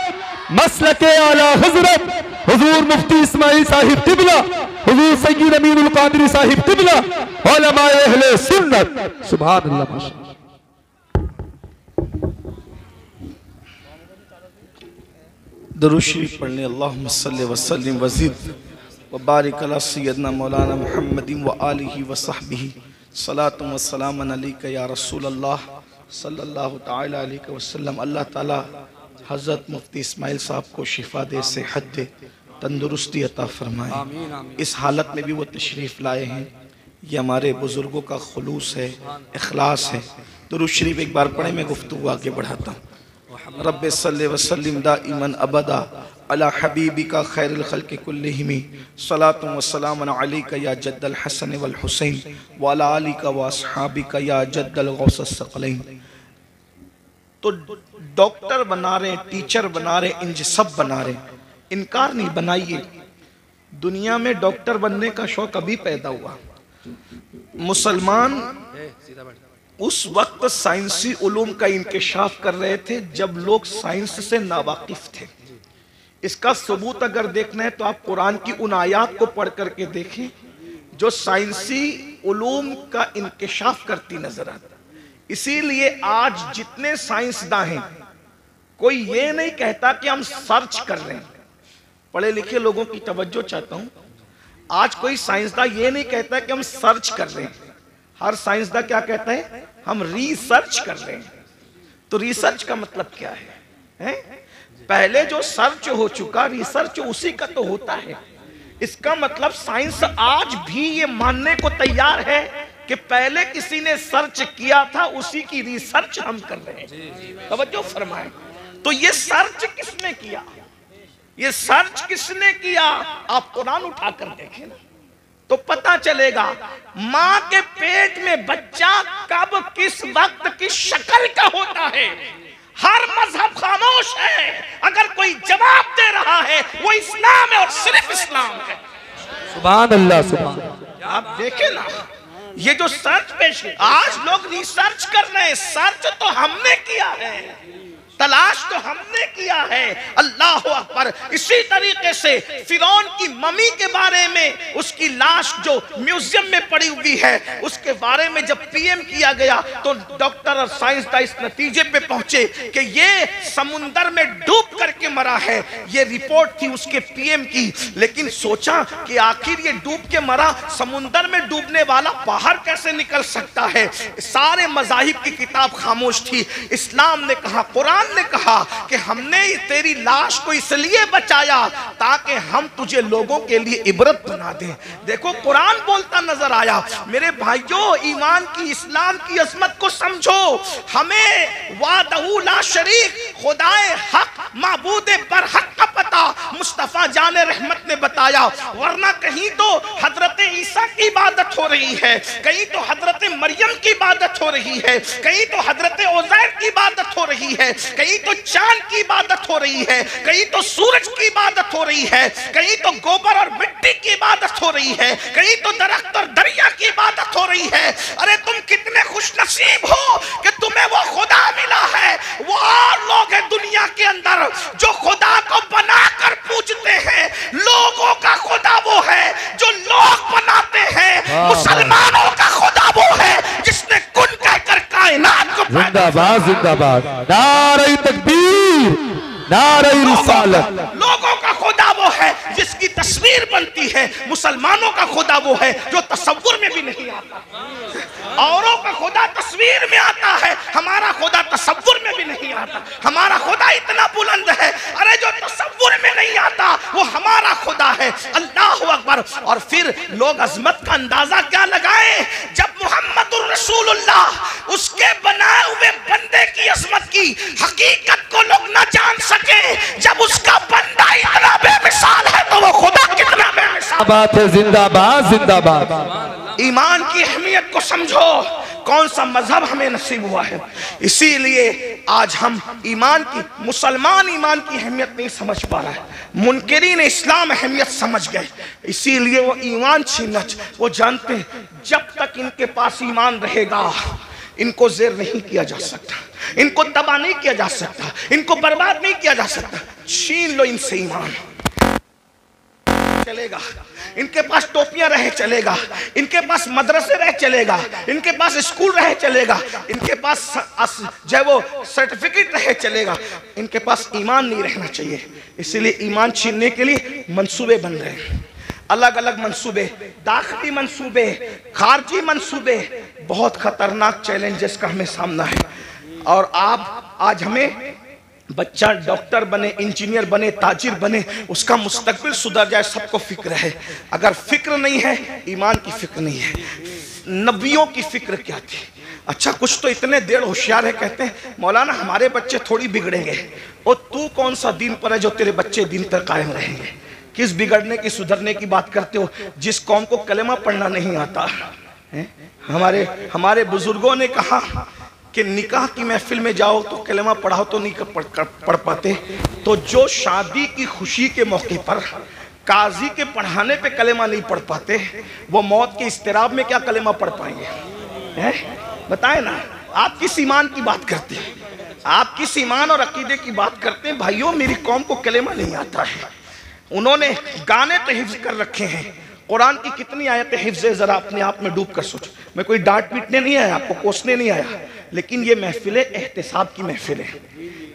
मसलके आला हजरत हुजूर मुफ्ती इस्माइल साहिब क़िबला, हुजूर सय्यद अमीनुल कादरी साहिब क़िबला, उलमाए अहले सुन्नत। सुभान अल्लाह। माशाअल्लाह। दुरूद शरीफ पढ़ने। अल्लाहुम्मा सल्लि व सल्लिम व ज़िद व बारिक अला सय्यदना मौलाना मुहम्मदिन व आलिहि व सहबिही सलातु व सलामन अलैका या रसूल अल्लाह सल्लल्लाहु तआला अलैहि वसल्लम। अल्लाह ताला हज़रत मुफ्ती इस्माइल साहब को शिफा दे, सेहत दे, तंदुरुस्ती अता फरमाए। इस हालत में भी वो तशरीफ़ लाए हैं, ये हमारे बुज़ुर्गों का खुलूस है, इखलास है। दुरूद शरीफ एक बार पढ़े, मैं गुफ्तगू आगे बढ़ाता हूँ। रब्बे सल्ले व सल्लिम दाइमन अबदा अला हबीबिका खैरुल खल्क़ि कुल्लिहिम सलातु व सलामुन अलैका या जद्दल हसन वल हुसैन व अला आलिका व अस्हाबिका या जद्दल गौसस सकलैन। तो डॉक्टर बना रहे, टीचर बना रहे, इंज सब बना रहे, इनकार नहीं। बनाइए। दुनिया में डॉक्टर बनने का शौक अभी पैदा हुआ। मुसलमान उस वक्त साइंसी उलूम का इंकशाफ कर रहे थे जब लोग साइंस से नावाकिफ थे। इसका सबूत अगर देखना है तो आप कुरान की उन आयात को पढ़ करके देखें जो साइंसी उलूम का इंकशाफ करती नजर आती। इसीलिए आज जितने साइंसदान हैं, कोई ये नहीं कहता कि हम सर्च कर रहे हैं। पढ़े लिखे लोगों की तवज्जो चाहता हूं। आज कोई साइंसदान ये नहीं कहता कि हम सर्च कर रहे हैं। हर साइंसदान क्या कहता है? हम रिसर्च कर रहे हैं। तो रिसर्च का मतलब क्या है? पहले जो सर्च हो चुका, रिसर्च उसी का तो होता है। इसका मतलब साइंस आज भी ये मानने को तैयार है कि पहले किसी ने सर्च किया था, उसी की रिसर्च हम कर रहे हैं। तवज्जो फरमाएं। तो ये सर्च किसने किया? ये सर्च किसने किया? आप कुरान उठाकर देखें ना, तो पता चलेगा मां के पेट में बच्चा कब किस वक्त किस शक्ल का होता है। हर मजहब खामोश है। अगर कोई जवाब दे रहा है वो इस्लाम है और सिर्फ इस्लाम है। सुभान अल्लाह। सुभान। आप देखें ना, ये जो सर्च पेश है, आज लोग रिसर्च कर रहे हैं। सर्च तो हमने किया है, तलाश तो हमने किया है। अल्लाह अकबर। इसी तरीके से फिरौन की मम्मी के बारे में, उसकी लाश जो म्यूजियम में पड़ी हुई है, उसके बारे में जब पीएम किया गया तो डॉक्टर और साइंसदान इस नतीजे पे पहुंचे कि ये समुंदर में डूब करके मरा है। ये रिपोर्ट थी उसके पीएम की। लेकिन सोचा कि आखिर ये डूब के मरा, समुंदर में डूबने वाला बाहर कैसे निकल सकता है? सारे मज़ाहिब की किताब खामोश थी। इस्लाम ने कहा, कुरान ने कहा कि हमने तेरी लाश को इसलिए बचाया ताकि हम तुझे लोगों के लिए इबरत बना दें। देखो कुरान बोलता नजर आया। मेरे भाइयों, ईमान की, इस्लाम की अजमत को समझो। हमें वादहू ला शरीक, खुदाए हक, माबूदे पर हक का पता मुस्तफा जाने रहमत ने बताया। वरना कहीं तो हजरत ईसा की इबादत हो रही है, कहीं तो हजरत मरियम की इबादत हो रही है, कहीं तो हजरत उज़ैर की इबादत हो रही है, कहीं तो चांद की इबादत हो रही है, कहीं तो सूरज की इबादत हो रही है, कहीं तो गोबर और मिट्टी की इबादत हो रही है, कहीं तो दरख्त और दरिया की इबादत हो रही है। अरे तुम कितने खुशनसीब हो कि तुम्हें वो खुदा मिला है। वो और लोग हैं दुनिया के अंदर जो खुदा को बनाकर पूजते हैं। लोगों का खुदा वो है जो लोग बनाते हैं। मुसलमानों का खुदा वो है जिसने कुन कहकर कायनात को जिंदाबाद जिंदाबाद। नारे तकबीर, नारे रिसालत। लोगों का खुदा वो है जिसकी तस्वीर बनती है। मुसलमानों का खुदा वो है जो तस्वुर में भी नहीं आता। औरों का खुदा तस्वीर में आता है, हमारा खुदा तस्वुर में भी नहीं आता। हमारा खुदा इतना बुलंद है, अरे जो तस्वुर में नहीं आता वो हमारा खुदा है। अल्लाह अकबर। और फिर लोग अजमत का अंदाजा क्या लगाएं जब मुहम्मदुर रसूलुल्लाह उसके बनाए हुए बंदे की अजमत की हकीकत को लोग न जान सके। जब उसका बंदा इतना बेमिसाल है तो वो खुदा कितना बेमिसाल। बात है, जिंदाबाद जिंदाबाद। ईमान की अहमियत को समझो, कौन सा मजहब हमें नसीब हुआ है। इसीलिए आज हम ईमान की, मुसलमान ईमान की अहमियत नहीं समझ पा रहा है, मुनकिरीन इस्लाम अहमियत समझ गए। इसीलिए वो ईमान छीनना, वो जानते हैं जब तक इनके पास ईमान रहेगा इनको ज़ेर नहीं किया जा सकता, इनको तबाह नहीं किया जा सकता, इनको बर्बाद नहीं किया जा सकता। छीन लो इनसे ईमान, चलेगा। इनके पास टोपियां रहे चलेगा, इनके पास मदरसे रहे चलेगा, इनके पास स्कूल रहे चलेगा, इनके पास जो वो सर्टिफिकेट रहे चलेगा, इनके पास ईमान नहीं रहना चाहिए। इसलिए ईमान छीनने के लिए मंसूबे बन रहे हैं, अलग अलग मंसूबे, दाखिली मंसूबे, खारजी मंसूबे। बहुत खतरनाक चैलेंजेस का हमें सामना है। और आप आज हमें बच्चा डॉक्टर बने, इंजीनियर बने, ताजिर बने, उसका मुस्तकबिल सुधर जाए, सबको फिक्र है। अगर फिक्र नहीं है, ईमान की फिक्र नहीं है। नबियों की फिक्र क्या थी? अच्छा कुछ तो इतने देर होशियार है, कहते हैं मौलाना हमारे बच्चे थोड़ी बिगड़ेंगे। और तू कौन सा दीन पर है जो तेरे बच्चे दीन पर कायम रहेंगे? किस बिगड़ने की, सुधरने की बात करते हो? जिस कौम को कलेमा पढ़ना नहीं आता है। हमारे बुजुर्गों ने कहा कि निकाह की महफिल में जाओ तो कलेमा पढ़ाओ तो नहीं पढ़ पाते, तो जो शादी की खुशी के मौके पर काजी के पढ़ाने पे कलेमा नहीं पढ़ पाते, वो मौत के इस्तिराब में क्या कलेमा पढ़ पाएंगे? हैं? बताए ना। आप किस ईमान की बात करते हैं? आप किस ईमान और अकीदे की बात करते हैं? भाइयों मेरी कौम को कलेमा नहीं आता है। उन्होंने गाने तो हिफ्ज कर रखे हैं, कुरान की कितनी आयतें हिफ्ज है, जरा अपने आप में डूब कर सोचो। मैं कोई डांट पीटने नहीं आया, आपको कोसने नहीं आया, लेकिन ये महफिलें एहतिसाब की महफिलें,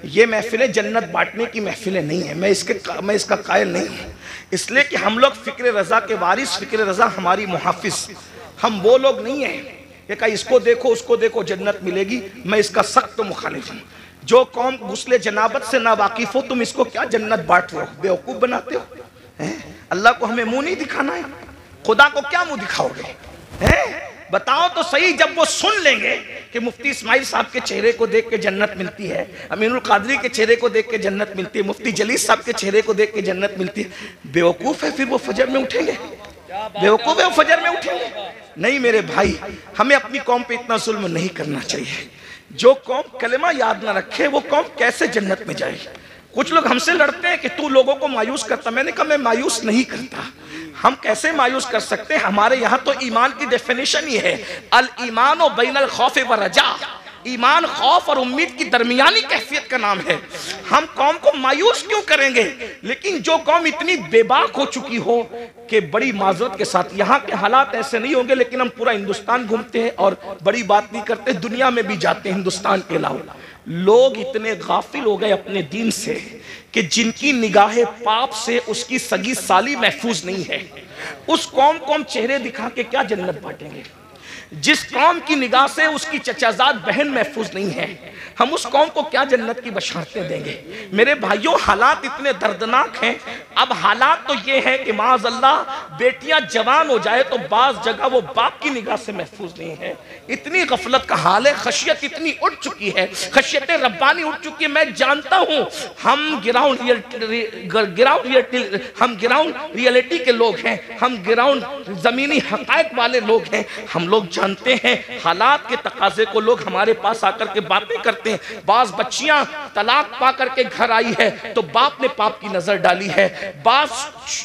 ये महफिलें जन्नत बांटने की महफिलें नहीं है। मैं इसका कायल नहीं हूँ। इसलिए कि हम लोग फ़िक्र रज़ा के वारिस, फ़िक्र रज़ा हमारी मुहाफिज, हम वो लोग नहीं हैं ये कहा इसको देखो उसको देखो जन्नत मिलेगी। मैं इसका सख्त मुखालिफ हूँ। जो कौम गुस्ले जनाबत से ना वाकिफ हो, तुम इसको क्या जन्नत बांट रहे हो, बेवकूफ़ बनाते हो। अल्लाह को हमें मुंह नहीं दिखाना है, खुदा को क्या मुंह दिखाओगे? बताओ तो सही। जब वो सुन लेंगे कि मुफ्ती इस्माइल साहब के चेहरे को देख के जन्नत मिलती है, अमीनुल कादरी के चेहरे को देख के जन्नत मिलती है, मुफ्ती जलीस साहब के चेहरे को देख के जन्नत मिलती है, बेवकूफ़ है फिर वो फजर में उठेंगे? बेवकूफ़ है वो फजर में उठेंगे? नहीं मेरे भाई, हमें अपनी कौम पे इतना जुल्म नहीं करना चाहिए। जो कौम कलेमा याद ना रखे वो कौम कैसे जन्नत में जाएगी? कुछ लोग हमसे लड़ते हैं कि तू लोगों को मायूस करता। मैंने कहा मैं मायूस नहीं करता। हम कैसे मायूस कर सकते हैं? हमारे यहाँ तो ईमान की डेफिनेशन ही है, अल ईमान व बैनल खौफ व रजा। ईमान खौफ और उम्मीद की दरमियानी कैफियत का नाम है। हम कौम को मायूस क्यों करेंगे? लेकिन जो कौम इतनी बेबाक हो चुकी हो कि बड़ी माजरत के साथ, यहाँ के हालात ऐसे नहीं होंगे लेकिन हम पूरा हिंदुस्तान घूमते हैं और बड़ी बात नहीं करते, दुनिया में भी जाते हैं हिंदुस्तान के अलावा। लोग इतने गाफिल हो गए अपने दीन से कि जिनकी निगाहें पाप से उसकी सगी साली महफूज नहीं है, उस कौम को हम चेहरे दिखा के क्या जन्नत बांटेंगे? जिस कौम की निगाह से उसकी चचाजाद बहन महफूज नहीं है, हम उस कौम को क्या जन्नत की बशारतें देंगे? मेरे भाइयों हालात इतने दर्दनाक हैं। अब हालात तो ये है कि माज़अल्लाह बेटियां जवान हो जाए तो बाज़ जगह वो बाप की निगाह से महफूज नहीं है। इतनी गफलत का हाल है, खशियत इतनी उठ चुकी है, खशियत रब्बानी उठ चुकी है। मैं जानता हूँ हम ग्राउंड रियलिटी के लोग हैं, हम ग्राउंड ज़मीनी हक़ाइक़ वाले लोग हैं। हम लोग जानते हैं हालात के तकाजे को। लोग हमारे पास आकर के बातें करते हैं। बाज बच्चियां तलाक पा करके घर आई है तो बाप ने पाप की नजर डाली है, बाज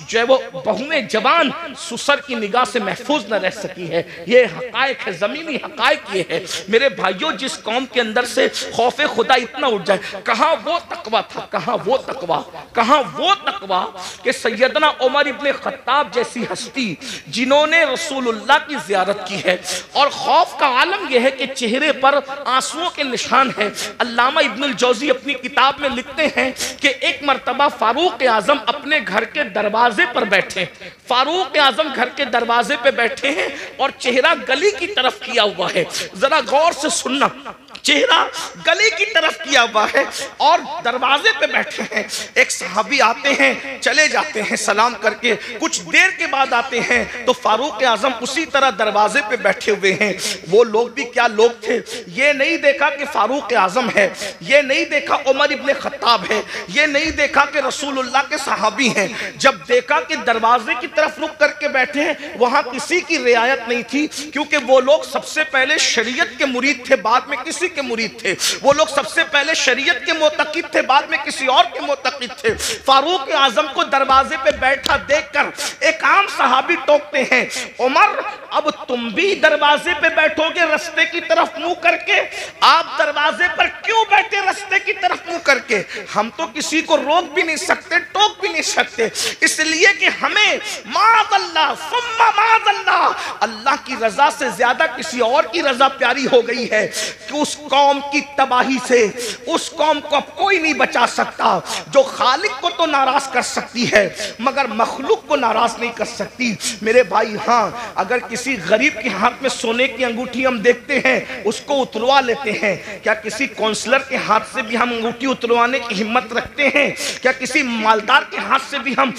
जो है वो बहुएं जवान ससुर की निगाह से महफूज न रह सकी है। ये हकायक है, जमीनी हकायक ये है। मेरे भाइयों, जिस कौम के अंदर से खौफे खुदा इतना उठ जाए, कहाँ वो तकवा था, कहाँ वो तकवा, कहाँ वो तकवा कि सैयदना उमर इब्ने खत्ताब जैसी हस्ती जिन्होंने रसूलुल्लाह की ज़ियारत की है, और खौफ का आलम यह है कि चेहरे पर आंसुओं के निशान है। अल्लामा इब्नुल जौजी अपनी किताब में लिखते हैं कि एक मर्तबा फारूक आजम अपने घर के दरवाजे पर बैठे, फारूक आजम घर के दरवाजे पे बैठे हैं और चेहरा गली की तरफ किया हुआ है। जरा गौर से सुनना, चेहरा गली की तरफ किया हुआ है और दरवाजे पे बैठे हैं। एक सहाबी आते हैं, चले जाते हैं सलाम करके, कुछ देर के बाद आते हैं तो फारूक आजम उसी तरह दरवाजे पे बैठे हुए हैं। वो लोग भी क्या लोग थे, ये नहीं देखा कि फारूक आजम है, ये नहीं देखा उमर इब्ने खत्ताब है, ये नहीं देखा कि रसूलुल्लाह के सहाबी हैं। जब देखा कि दरवाजे की तरफ रुक करके बैठे हैं, वहां किसी की रियायत नहीं थी, क्योंकि वो लोग सबसे पहले शरीयत के मुरीद थे, बाद में किसी के मुरीद थे। वो लोग सबसे पहले शरीयत के मोतकिद थे, बाद में किसी और के मोतकिद थे। फारूक आजम को दरवाजे पे बैठा देखकर एक आम सहाबी टोकते हैं, उमर अब तुम भी दरवाजे पे बैठोगे रास्ते की तरफ मुंह करके? आप दरवाजे पर क्यों बैठे रास्ते की तरफ मुंह करके? हम तो किसी को रोक भी नहीं सकते, टोक भी नहीं सकते, इसलिए कि हमें माज़अल्लाह सुम्मा माज़अल्लाह, अल्लाह की रजा से ज्यादा किसी और की रजा प्यारी हो गई है कि उस कौम की तबाही से उस कौम को अब कोई नहीं बचा सकता, जो खालिक को तो नाराज कर सकती है मगर मखलूक को नाराज नहीं कर सकती। मेरे भाई, हाँ, अगर किसी गरीब के हाथ में सोने की अंगूठी हम देखते हैं, उसको उतरवा लेते हैं। क्या किसी काउंसलर के हाथ से भी हम अंगूठी उतरवाने की हिम्मत रखते हैं? क्या किसी मालदार के हाथ से भी हम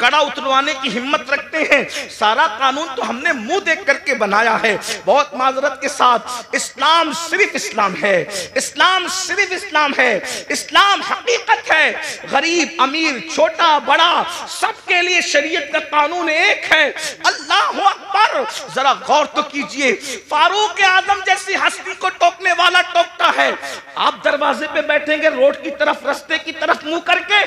कड़ा उतरवाने की हिम्मत रखते हैं? सारा कानून तो हमने मुंह देख करके बनाया है। बहुत माजरत के साथ, इस्लाम सिर्फ इस्लाम है, इस्लाम सिर्फ इस्लाम है, इस्लाम हकीकत है। गरीब अमीर छोटा बड़ा सबके लिए शरीयत का कानून एक है। अल्लाह अकबर, जरा गौर तो कीजिए, फारूक आजम जैसी हस्ती को टोकने वाला टोकता है। आप दरवाजे पे बैठेंगे रोड की तरफ, रास्ते की तरफ मुंह करके।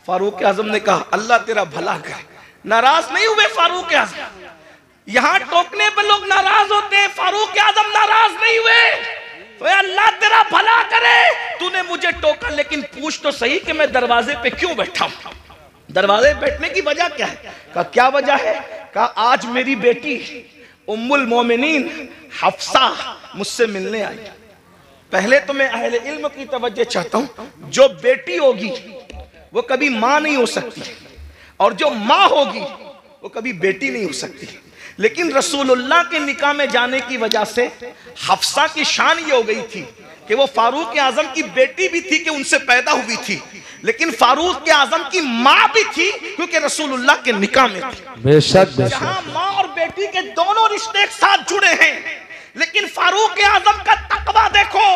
फारूक आजम ने कहा अल्लाह तेरा भला करे। नाराज नहीं हुए फारूक आजम, यहां टोकने पर लोग नाराज होते हैं, फारूक आजम नाराज नहीं हुए। तो अल्लाह तेरा भला करे, तूने मुझे टोका, लेकिन पूछ तो सही कि मैं दरवाजे पे क्यों बैठा हूं? दरवाजे पे बैठने की वजह क्या है? कहा क्या वजह है? कहा आज मेरी बेटी उम्मुल मोमिनीन हफ्सा मुझसे मिलने आई। पहले तो मैं अहले इल्म की तवज्जो चाहता हूं, जो बेटी होगी वो कभी मां नहीं हो सकती, और जो मां होगी वो कभी बेटी नहीं हो सकती। लेकिन रसूलुल्लाह के निकाह में जाने की वजह से हफ्सा की शान ये हो गई थी कि वो फारूक आजम की बेटी भी थी कि उनसे पैदा हुई थी, लेकिन फारूक आजम की माँ भी थी क्योंकि रसूलुल्लाह के निकाह में थी। बेशक जहां माँ और बेटी के दोनों रिश्ते एक साथ जुड़े हैं, लेकिन फारूक आजम का तकवा देखो।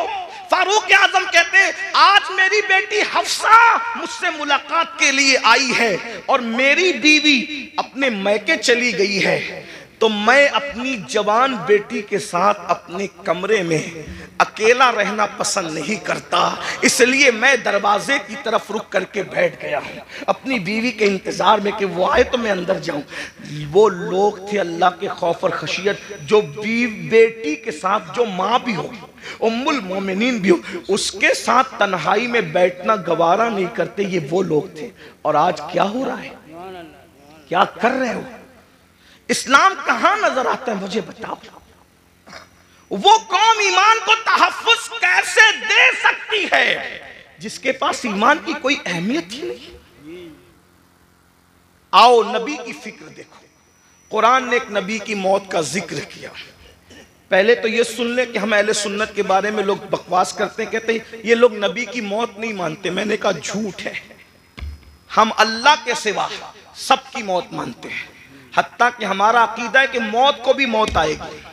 फारूक आजम कहते हैं आज मेरी बेटी हफ्सा मुझसे मुलाकात के लिए आई है और मेरी बीवी अपने मैके चली गई है, तो मैं अपनी जवान बेटी के साथ अपने कमरे में अकेला रहना पसंद नहीं करता, इसलिए मैं दरवाजे की तरफ रुक करके बैठ गया हूँ अपनी बीवी के इंतजार में कि वो आए तो मैं अंदर जाऊं। वो लोग थे अल्लाह के खौफ और खशियत, जो बेटी के साथ जो माँ भी हो, उम्मुल मोमिनीन भी हो, उसके साथ तन्हाई में बैठना गवारा नहीं करते। ये वो लोग थे। और आज क्या हो रहा है, क्या कर रहे हो? इस्लाम कहां नजर आता है मुझे बताओ। वो कौम ईमान को तहफ्फुज़ कैसे दे सकती है जिसके पास ईमान की कोई अहमियत ही नहीं? आओ नबी की फिक्र देखो। कुरान ने एक नबी की मौत का जिक्र किया। पहले तो ये सुन ले कि हम अहले सुन्नत के बारे में लोग बकवास करते हैं, कहते हैं ये लोग नबी की मौत नहीं मानते। मैंने कहा झूठ है, हम अल्लाह के सिवा सबकी मौत मानते हैं। हत्ता कि हमारा अकीदा है कि मौत को भी मौत आएगी,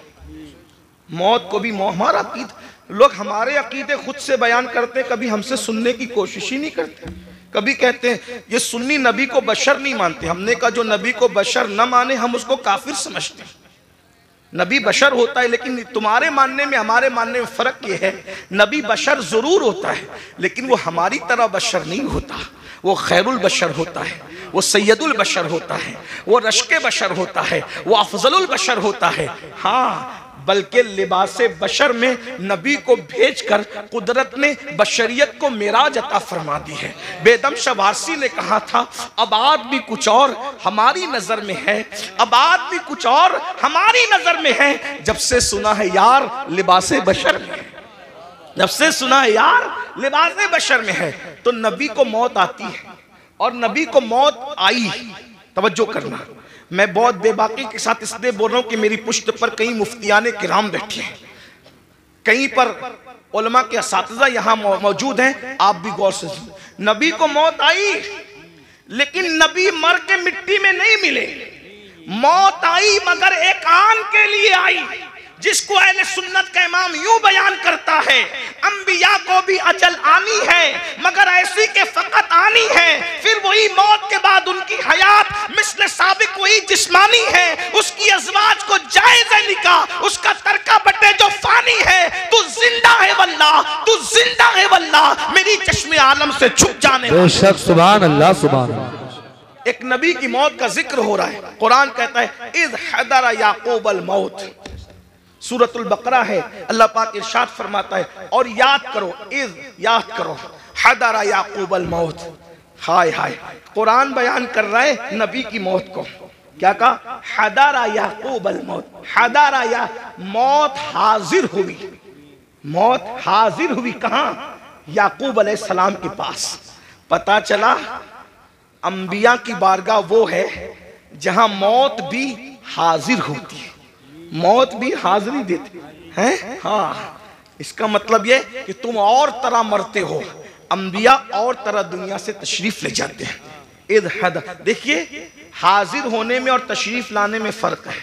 मौत को भी मौत। हमारा अकीदा, लोग हमारे अकीदे खुद से बयान करते हैं, कभी हमसे सुनने की कोशिश ही नहीं करते। कभी कहते हैं ये सुन्नी नबी को बशर नहीं मानते। हमने कहा जो नबी को बशर न माने हम उसको काफिर समझते हैं। नबी बशर होता है, लेकिन तुम्हारे मानने में हमारे मानने में फर्क ये है, नबी बशर जरूर होता है लेकिन वो हमारी तरह बशर नहीं होता। वो खैरुल बशर होता है, वो सैयदुल बशर होता है, वो रश्के बशर होता है, वो अफजलुल बशर होता है। हाँ, बल्कि लिबासे बशर में नबी को भेजकर कुदरत ने बशरियत को मेराज अता फरमा दी है। बेदम शवारसी ने कहा था, अब आदमी कुछ और हमारी नजर में है, अब आदमी कुछ और हमारी नजर में है, जब से सुना है यार लिबासे बशर में, जब से सुना है यार लिबासे बशर में है। तो नबी को मौत आती है और नबी को मौत आई। तवज्जो करना, मैं बहुत बेबाकी के साथ इसलिए बोल रहा हूं कि मेरी पुश्त पर कई मुफ्तियाने किराम बैठे हैं, कहीं पर उलमा के असातिज़ा यहां मौजूद हैं, आप भी गौर से सुनिए। नबी को मौत आई, लेकिन नबी मर के मिट्टी में नहीं मिले। मौत आई मगर एक आन के लिए आई, जिसको अहले सुन्नत का इमाम यूं बयान करता है, अंबिया को भी अजल आनी है मगर ऐसी के फकत आनी है, फिर वही मौत के बाद उनकी हयात मिस्ल साबिक वही जिस्मानी है, उसकी अज़वाज को जायज़ निकाह उसका तरका बटे जो फानी है, तू जिंदा है वल्लाह, तू जिंदा है वल्लाह, मेरी चश्मे आलम से छुप जाने बेशक, सुभान अल्लाह सुभान अल्लाह। एक नबी की मौत का जिक्र हो रहा है। कुरान कहता है इज़ हदरा याकूब अल मौत, सूरतुल बकरा है, अल्लाह पाक इरशाद फरमाता है और याद करो, इज़ याद करो, हदरा याकूब अल मौत। हाय हाय, कुरान बयान कर रहा है नबी की मौत को। क्या कहा? हदरा याकूब अल मौत, हदरा या मौत हाजिर हुई, मौत हाजिर हुई कहां? याकूब अलैहिस्सलाम के पास। पता चला अंबिया की बारगाह वो है जहां मौत भी हाजिर होती है, मौत भी हाजिरी देती है। हाँ, इसका मतलब ये कि तुम और तरह मरते हो, अंबिया और तरह दुनिया से तशरीफ ले जाते हैं। इद हद, देखिए हाजिर होने में और तशरीफ लाने में फर्क है।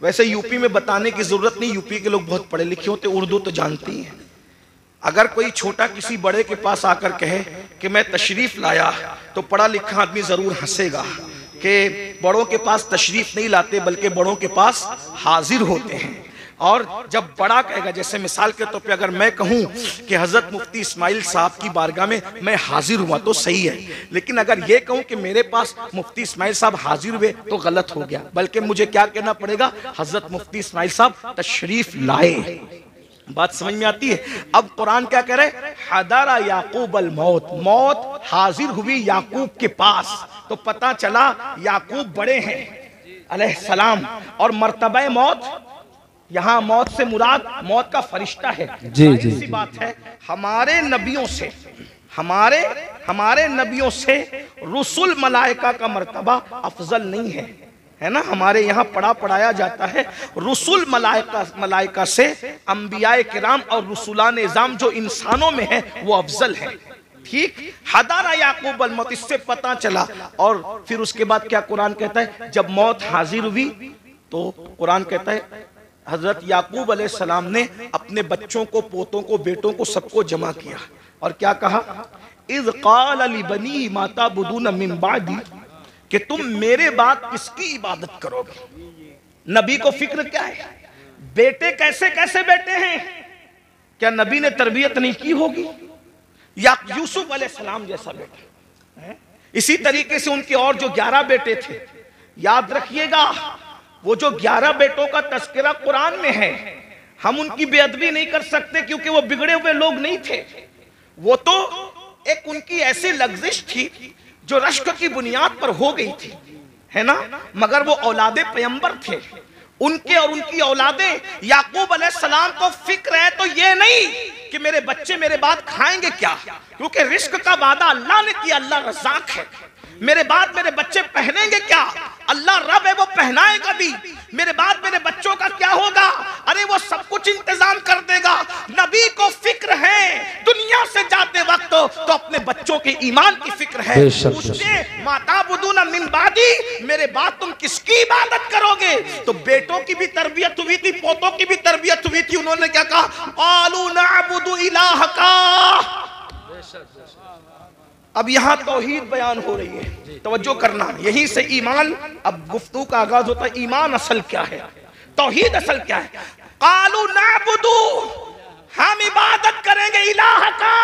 वैसे यूपी में बताने की जरूरत नहीं, यूपी के लोग बहुत पढ़े लिखे होते, उर्दू तो जानते ही हैं। अगर कोई छोटा किसी बड़े के पास आकर कहे कि मैं तशरीफ लाया, तो पढ़ा लिखा आदमी जरूर हंसेगा कि बड़ों के पास तशरीफ नहीं लाते बल्कि बड़ों के पास हाजिर होते हैं। और जब बड़ा कहेगा, जैसे मिसाल के तौर पे अगर मैं कहूं कि हजरत मुफ्ती इस्माइल साहब की बारगाह में मैं हाजिर हुआ तो सही है, लेकिन अगर ये कहूं कि मेरे पास मुफ्ती इस्माइल साहब हाजिर हुए तो गलत हो गया। बल्कि मुझे क्या कहना पड़ेगा? हजरत मुफ्ती इस्माइल साहब तशरीफ लाए। बात समझ में आती है? अब कुरान क्या कह रहे? हदरा याकूब अल मौत, मौत हाजिर हुई याकूब के पास। तो पता चला याकूब बड़े हैं अलैहिस्सलाम, और मर्तबा मौत, यहाँ मौत से मुराद मौत का फरिश्ता है। जी जी, ऐसी बात है, हमारे नबियों से, हमारे नबियों से रुसुल मलाइका का मर्तबा अफजल नहीं है, है ना। हमारे यहाँ पढ़ाया जाता है रुसुल मलाइका से अंबियाए किराम और रुसुलान निज़ाम जो इंसानों में है वो अफजल है। ठीक, हदारा याकूब अल मौत, इससे पता चला। और फिर उसके बाद क्या कुरान कहता है? जब मौत हाजिर हुई तो कुरान कहता है हजरत याकूब अलैहिस्सलाम ने अपने बच्चों को, पोतों को, बेटों को, सबको जमा किया और क्या कहा? इज़ क़ाल लिबनी मा ताबुदून मिन बादी, कि तुम मेरे बाद किसकी इबादत करोगे? नबी को फिक्र क्या है? बेटे कैसे कैसे बेटे हैं, क्या नबी ने तरबियत नहीं की होगी? या यूसुफ अलैहिस्सलाम जैसा बेटा है? इसी तरीके से उनके और जो 11 बेटे थे, याद रखिएगा वो जो 11 बेटों का तस्करा कुरान में है, हम उनकी बेअदबी नहीं कर सकते क्योंकि वो बिगड़े हुए लोग नहीं थे। वो तो एक उनकी ऐसी लग्जिश थी जो रश्क की बुनियाद पर हो गई थी, है ना। मगर वो औलादे पैगंबर थे, उनके और उनकी औलादे याकूब अलैहिस्सलाम को फिक्र है तो ये नहीं कि मेरे बच्चे मेरे बाद खाएंगे क्या, क्योंकि रिस्क का वादा अल्लाह ने किया, अल्लाह रज़ाक है। मेरे बाद मेरे बच्चे पहनेंगे क्या? अल्लाह रब है, वो पहनाएगा भी। मेरे बाद मेरे बच्चों का क्या होगा? अरे वो सब कुछ इंतजाम कर देगा। नबी को फिक्र है दुनिया से जाते वक्त तो अपने बच्चों के ईमान की फिक्र है। उसने माता बुदूना मिन बादी, मेरे बाद तुम किसकी इबादत करोगे? तो बेटों की भी तरबियत हुई थी, पोतों की भी तरबियत हुई थी। उन्होंने क्या कहा? क़ालू नअबुदु इलाहका। अब यहाँ तौहीद बयान हो रही है, तवज्जो करना, यहीं से ईमान, अब गुफ्तगू का आगाज होता है। ईमान असल क्या है, तौहीद असल क्या है? क़ालू नअबुदु, हम इबादत करेंगे इलाह का,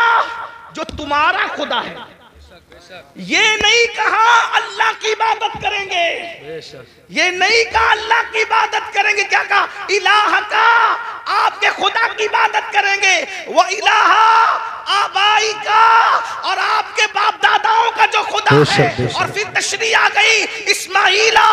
जो तुम्हारा खुदा है। ये नहीं कहा अल्लाह की इबादत करेंगे, ये नहीं कहा अल्लाह की इबादत करेंगे, क्या कहा? इलाह का, आपके खुदा की इबादत करेंगे। वो इलाहा आबाई का, और आपके बाप दादाओं का जो खुदा है। और फिर तशरीह आ गई इस्माइला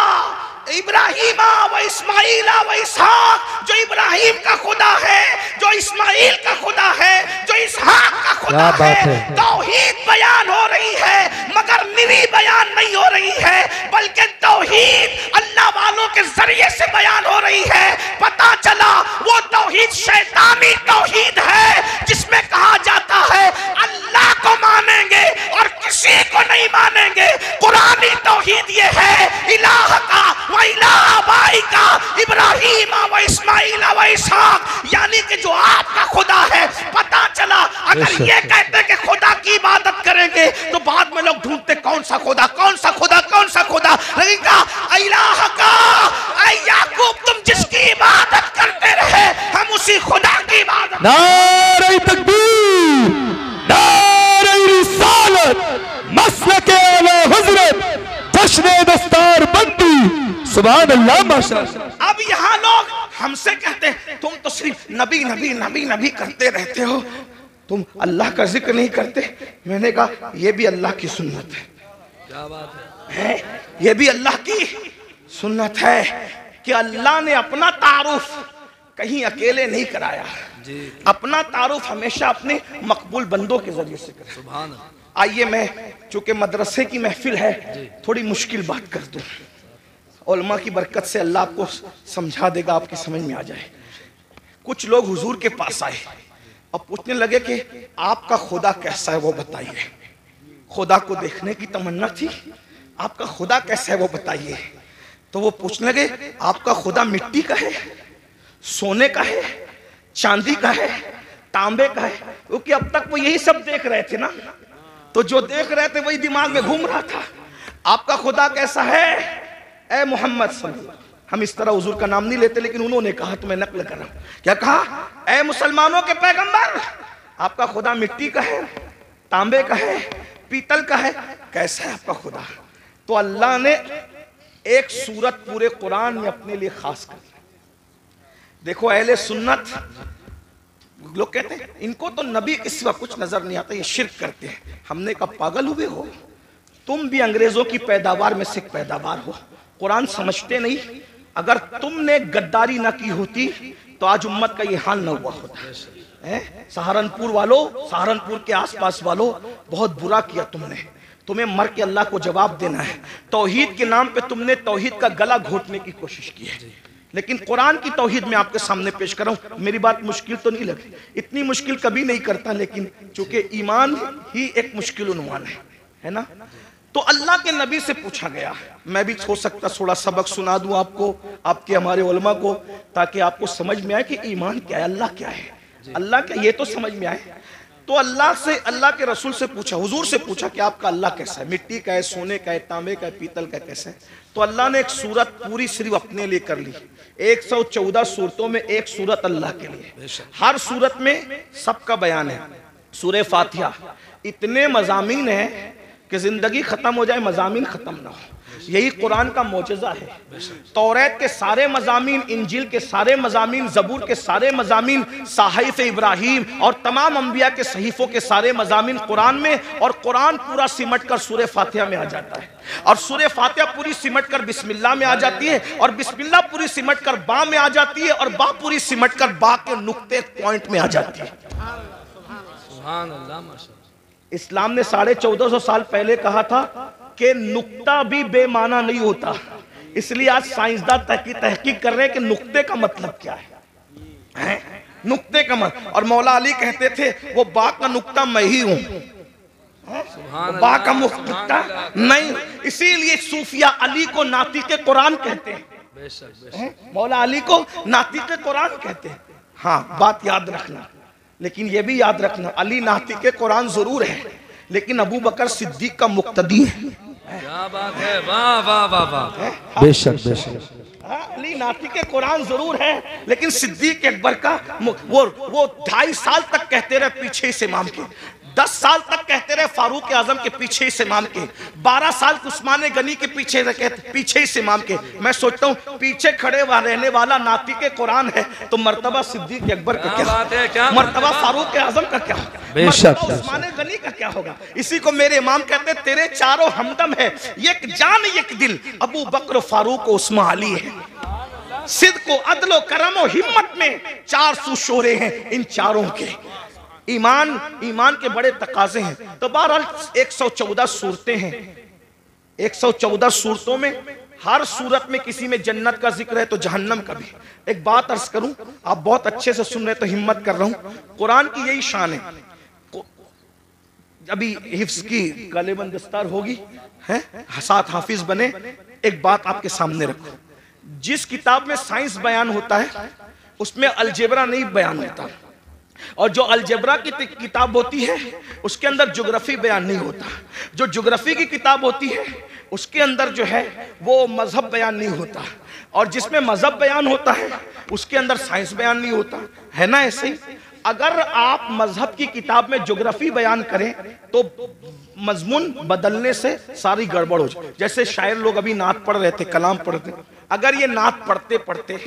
इब्राहिमा व इस्माइला व इसहाक, जो इब्राहिम का खुदा है, जो इस्माइल का खुदा है, जो इसहाक का खुदा है। तौहीद बयान हो रही है, मगर निरी बयान नहीं हो रही है, बल्कि तौहीद अल्लाह वालों के जरिए से बयान हो रही है। पता चला वो तौहीद शैतानी तौहीद है, जिसमें कहा जाता है अल्लाह को मानेंगे और किसी को नहीं मानेंगे। कुरानी तौहीद ये है इलाह का, व इलाह बाई का, इब्राहिम व इस्माइल व इसहाक, यानी कि जो आपका खुदा है। पता चला अगर ये कहते कि खुदा की इबादत करेंगे तो बाद में लोग ढूंढते कौन सा खुदा, कौन सा खुदा, कौन सा खुदा। लेकिन कहा इलाह का, ऐ याकूब तुम जिसकी इबादत करते रहे हम उसी खुदा की इबादत। नारे तकबीर, नारे रिसालत, मसलके आला हज़रत, जश्न दस्तार बंदी, सुभान अल्लाह माशाअल्लाह। अब यहाँ लोग हमसे कहते हैं तुम तो सिर्फ नबी नबी नबी नबी करते रहते हो, तुम अल्लाह का जिक्र नहीं करते। मैंने कहा ये भी अल्लाह की सुन्नत है। क्या बात है? ये भी अल्लाह की सुन्नत है कि अल्लाह ने अपना तारुफ कहीं अकेले नहीं कराया, अपना तारुफ हमेशा अपने मकबूल बंदों के जरिए से कराया। सुभान अल्लाह। आइए मैं, चूंकि मदरसे की महफिल है, थोड़ी मुश्किल बात कर दूं। उलमा की बरकत से अल्लाह आपको समझा देगा, आपकी समझ में आ जाए। कुछ लोग हुजूर के पास आए और पूछने लगे कि आपका खुदा कैसा है वो बताइए। खुदा को देखने की तमन्ना थी, आपका खुदा कैसा है वो बताइए। तो वो पूछने लगे आपका खुदा मिट्टी का है, सोने का है, चांदी का है, तांबे का है? क्योंकि अब तक वो यही सब देख रहे थे ना, तो जो देख रहे थे वही दिमाग में घूम रहा था। आपका खुदा कैसा है ए मोहम्मद सल्लल्लाहु, हम इस तरह हुजूर का नाम नहीं लेते, लेकिन उन्होंने कहा तो मैं नकल कर रहा हूं। क्या कहा? ए मुसलमानों के पैगंबर, आपका खुदा मिट्टी का है, तांबे का है, पीतल का है, कैसा है आपका खुदा? तो अल्लाह ने एक सूरत पूरे कुरान में अपने लिए खास कर दी। देखो अहले सुन्नत लोग कहते हैं इनको तो नबी के सिवा कुछ नजर नहीं आता, ये शिर्क करते हैं। हमने कहा पागल हुए हो, तुम भी अंग्रेजों की पैदावार में से पैदावार हो, कुरान समझते नहीं। अगर तुमने गद्दारी ना की होती तो आज उम्मत का ये हाल ना हुआ होता। सहारनपुर वालों, सहारनपुर के आसपास वालों, बहुत बुरा किया तुमने, तुम्हें मर के अल्लाह को जवाब देना है। तौहीद के नाम पे तुमने तौहीद का गला घोटने की कोशिश की है, लेकिन कुरान की तौहीद में आपके सामने पेश कर रहा हूं। मेरी बात मुश्किल तो नहीं लगी, इतनी मुश्किल कभी नहीं करता, लेकिन चूंकि ईमान ही एक मुश्किल उन्वान है ना। तो अल्लाह के नबी से पूछा गया, मैं भी हो सकता थोड़ा सबक सुना दूं आपको, आपके हमारे उलमा को, ताकि आपको समझ में आए कि ईमान क्या है, अल्लाह क्या है, अल्लाह क्या, ये तो समझ में आए। तो अल्लाह से, अल्लाह के रसूल से पूछा, हुजूर से पूछा कि आपका अल्लाह कैसा है, मिट्टी का है, सोने का है, तांबे का है, पीतल का कैसा है? तो अल्लाह ने एक सूरत पूरी सिर्फ अपने लिए कर ली। 114 सूरतों में एक सूरत अल्लाह के लिए, हर सूरत में सबका बयान है। सूरह फातिहा इतने मज़ामीन है कि जिंदगी खत्म हो जाए मज़ामीन खत्म ना हो, यही कुरान का मौजज़ा है। तौरात के सारे मज़ामीन, इंजील के सारे मज़ामीन, ज़बूर के सारे मज़ामीन, सहीफ़ इब्राहीम और तमाम अंबिया के सहीफ़ों के सारे मज़ामीन कुरान में, और कुरान पूरा सिमट कर सूरह फातिहा में आ जाता है, और सूरह फातिहा पूरी सिमट कर बिस्मिल्लाह में आ जाती है, और बिस्मिल्लाह पूरी सिमट कर बा में आ जाती है, और बा पूरी सिमट कर बा के नुक्ते पॉइंट में आ जाती है। सुभान अल्लाह। इस्लाम ने 1450 साल पहले कहा था कि नुक्ता भी बेमाना नहीं होता, इसलिए आज साइंसदान तहकीक कर रहे हैं कि नुक्ते का मतलब क्या है, नुक्ते का मतलब। और मौला अली कहते थे वो बा का नुक्ता मैं ही हूं, बा का नुक्ता नहीं, इसीलिए सूफिया अली को नातिक़े कुरान कहते हैं, मौला अली को नातिक़े कुरान कहते हैं। हाँ, बात याद रखना, लेकिन ये भी याद रखना अली नातिक़े कुरान जरूर है, लेकिन अबू बकर सिद्दीक का मुक्तदी है। क्या बात है, वाह वाह वाह वाह, बेशक बेशक। अली नातिक़े कुरान जरूर है, लेकिन सिद्दीक अकबर का वो 2.5 साल तक कहते रहे पीछे इस इमाम के, 10 साल तक कहते रहे फारूक आजम के पीछे इस इमाम के, 12 साल उस्मान गनी के पीछे इस इमाम के। मैं सोचता हूँ पीछे खड़े रहने वाला नाती के कुरान है तो मर्तबा सिद्दीक अकबर का क्या बात है, क्या मर्तबा फारूक आजम का क्या होगा, बेशक उस्मान गनी का क्या होगा। इसी को मेरे इमाम कहते तेरे चारों हमदम है, एक जान एक दिल, अबू बकर फारूक उस्मान अली है। सिद्क को अदलो करम और हिम्मत में 4 शोरे हैं इन चारों के। ईमान के बड़े तकाजे हैं। तो बहरहाल 114 सूरतें हैं, 114 सूरतों में हर सूरत में किसी में जन्नत का जिक्र है तो जहन्नम का भी। एक बात अर्ज करूं, आप बहुत अच्छे से सुन रहे तो हिम्मत कर रहा हूं, कुरान की यही शान है। अभी हिफ्ज की गलेबंद दस्तार होगी है, साथ हाफिज बने। एक बात आपके सामने रखो, जिस किताब में साइंस बयान होता है उसमें अलजेब्रा नहीं बयान होता, और जो अलजेब्रा की किताब होती है उसके अंदर ज्योग्राफी बयान नहीं होता। जो ज्योग्राफी की किताब होती है उसके अंदर जो है वो मजहब बयान नहीं होता, और जिसमें मजहब बयान होता है उसके अंदर साइंस बयान नहीं होता, है ना। ऐसे ही अगर आप मजहब की किताब में ज्योग्राफी बयान करें तो मजमून बदलने से सारी गड़बड़ हो जाए। जैसे शायर लोग अभी नात पढ़ रहे थे, कलाम पढ़ते, अगर ये नात पढ़ते पढ़ते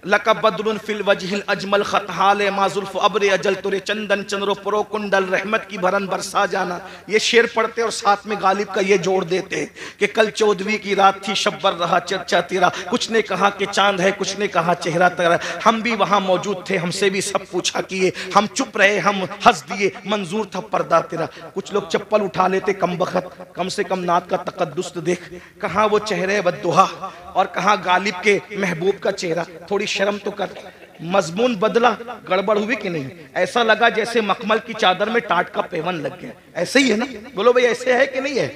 लका बदरुन फिल वजहिल अजमल खतहाले माजुल्फ अब्रे अजल तुरे चंदन चंद्रो परो कुंडल रहमत की भरन बरसा जाना, ये शेर पढ़ते और साथ में गालिब का ये जोड़ देते कि कल 14वीं की रात थी शब्बर रहा चर्चा तेरा, कुछ ने कहा कि चांद है कुछ ने कहा चेहरा तेरा, हम भी वहां मौजूद थे हमसे भी सब पूछा किए, हम चुप रहे हम हंस दिए मंजूर था पर्दा तेरा। कुछ लोग चप्पल उठा लेते कम बखत, कम से कम नात का तकद्दुस तो देख, कहाँ वो चेहरे बद्दुहा और कहाँ गालिब के महबूब का चेहरा, थोड़ी शर्म तो कर। मजमून बदला, गड़बड़ हुई कि नहीं? ऐसा लगा जैसे मखमल की चादर में टाट का पेवन लग गया। ऐसे ही है ना, बोलो भाई ऐसे है कि नहीं है?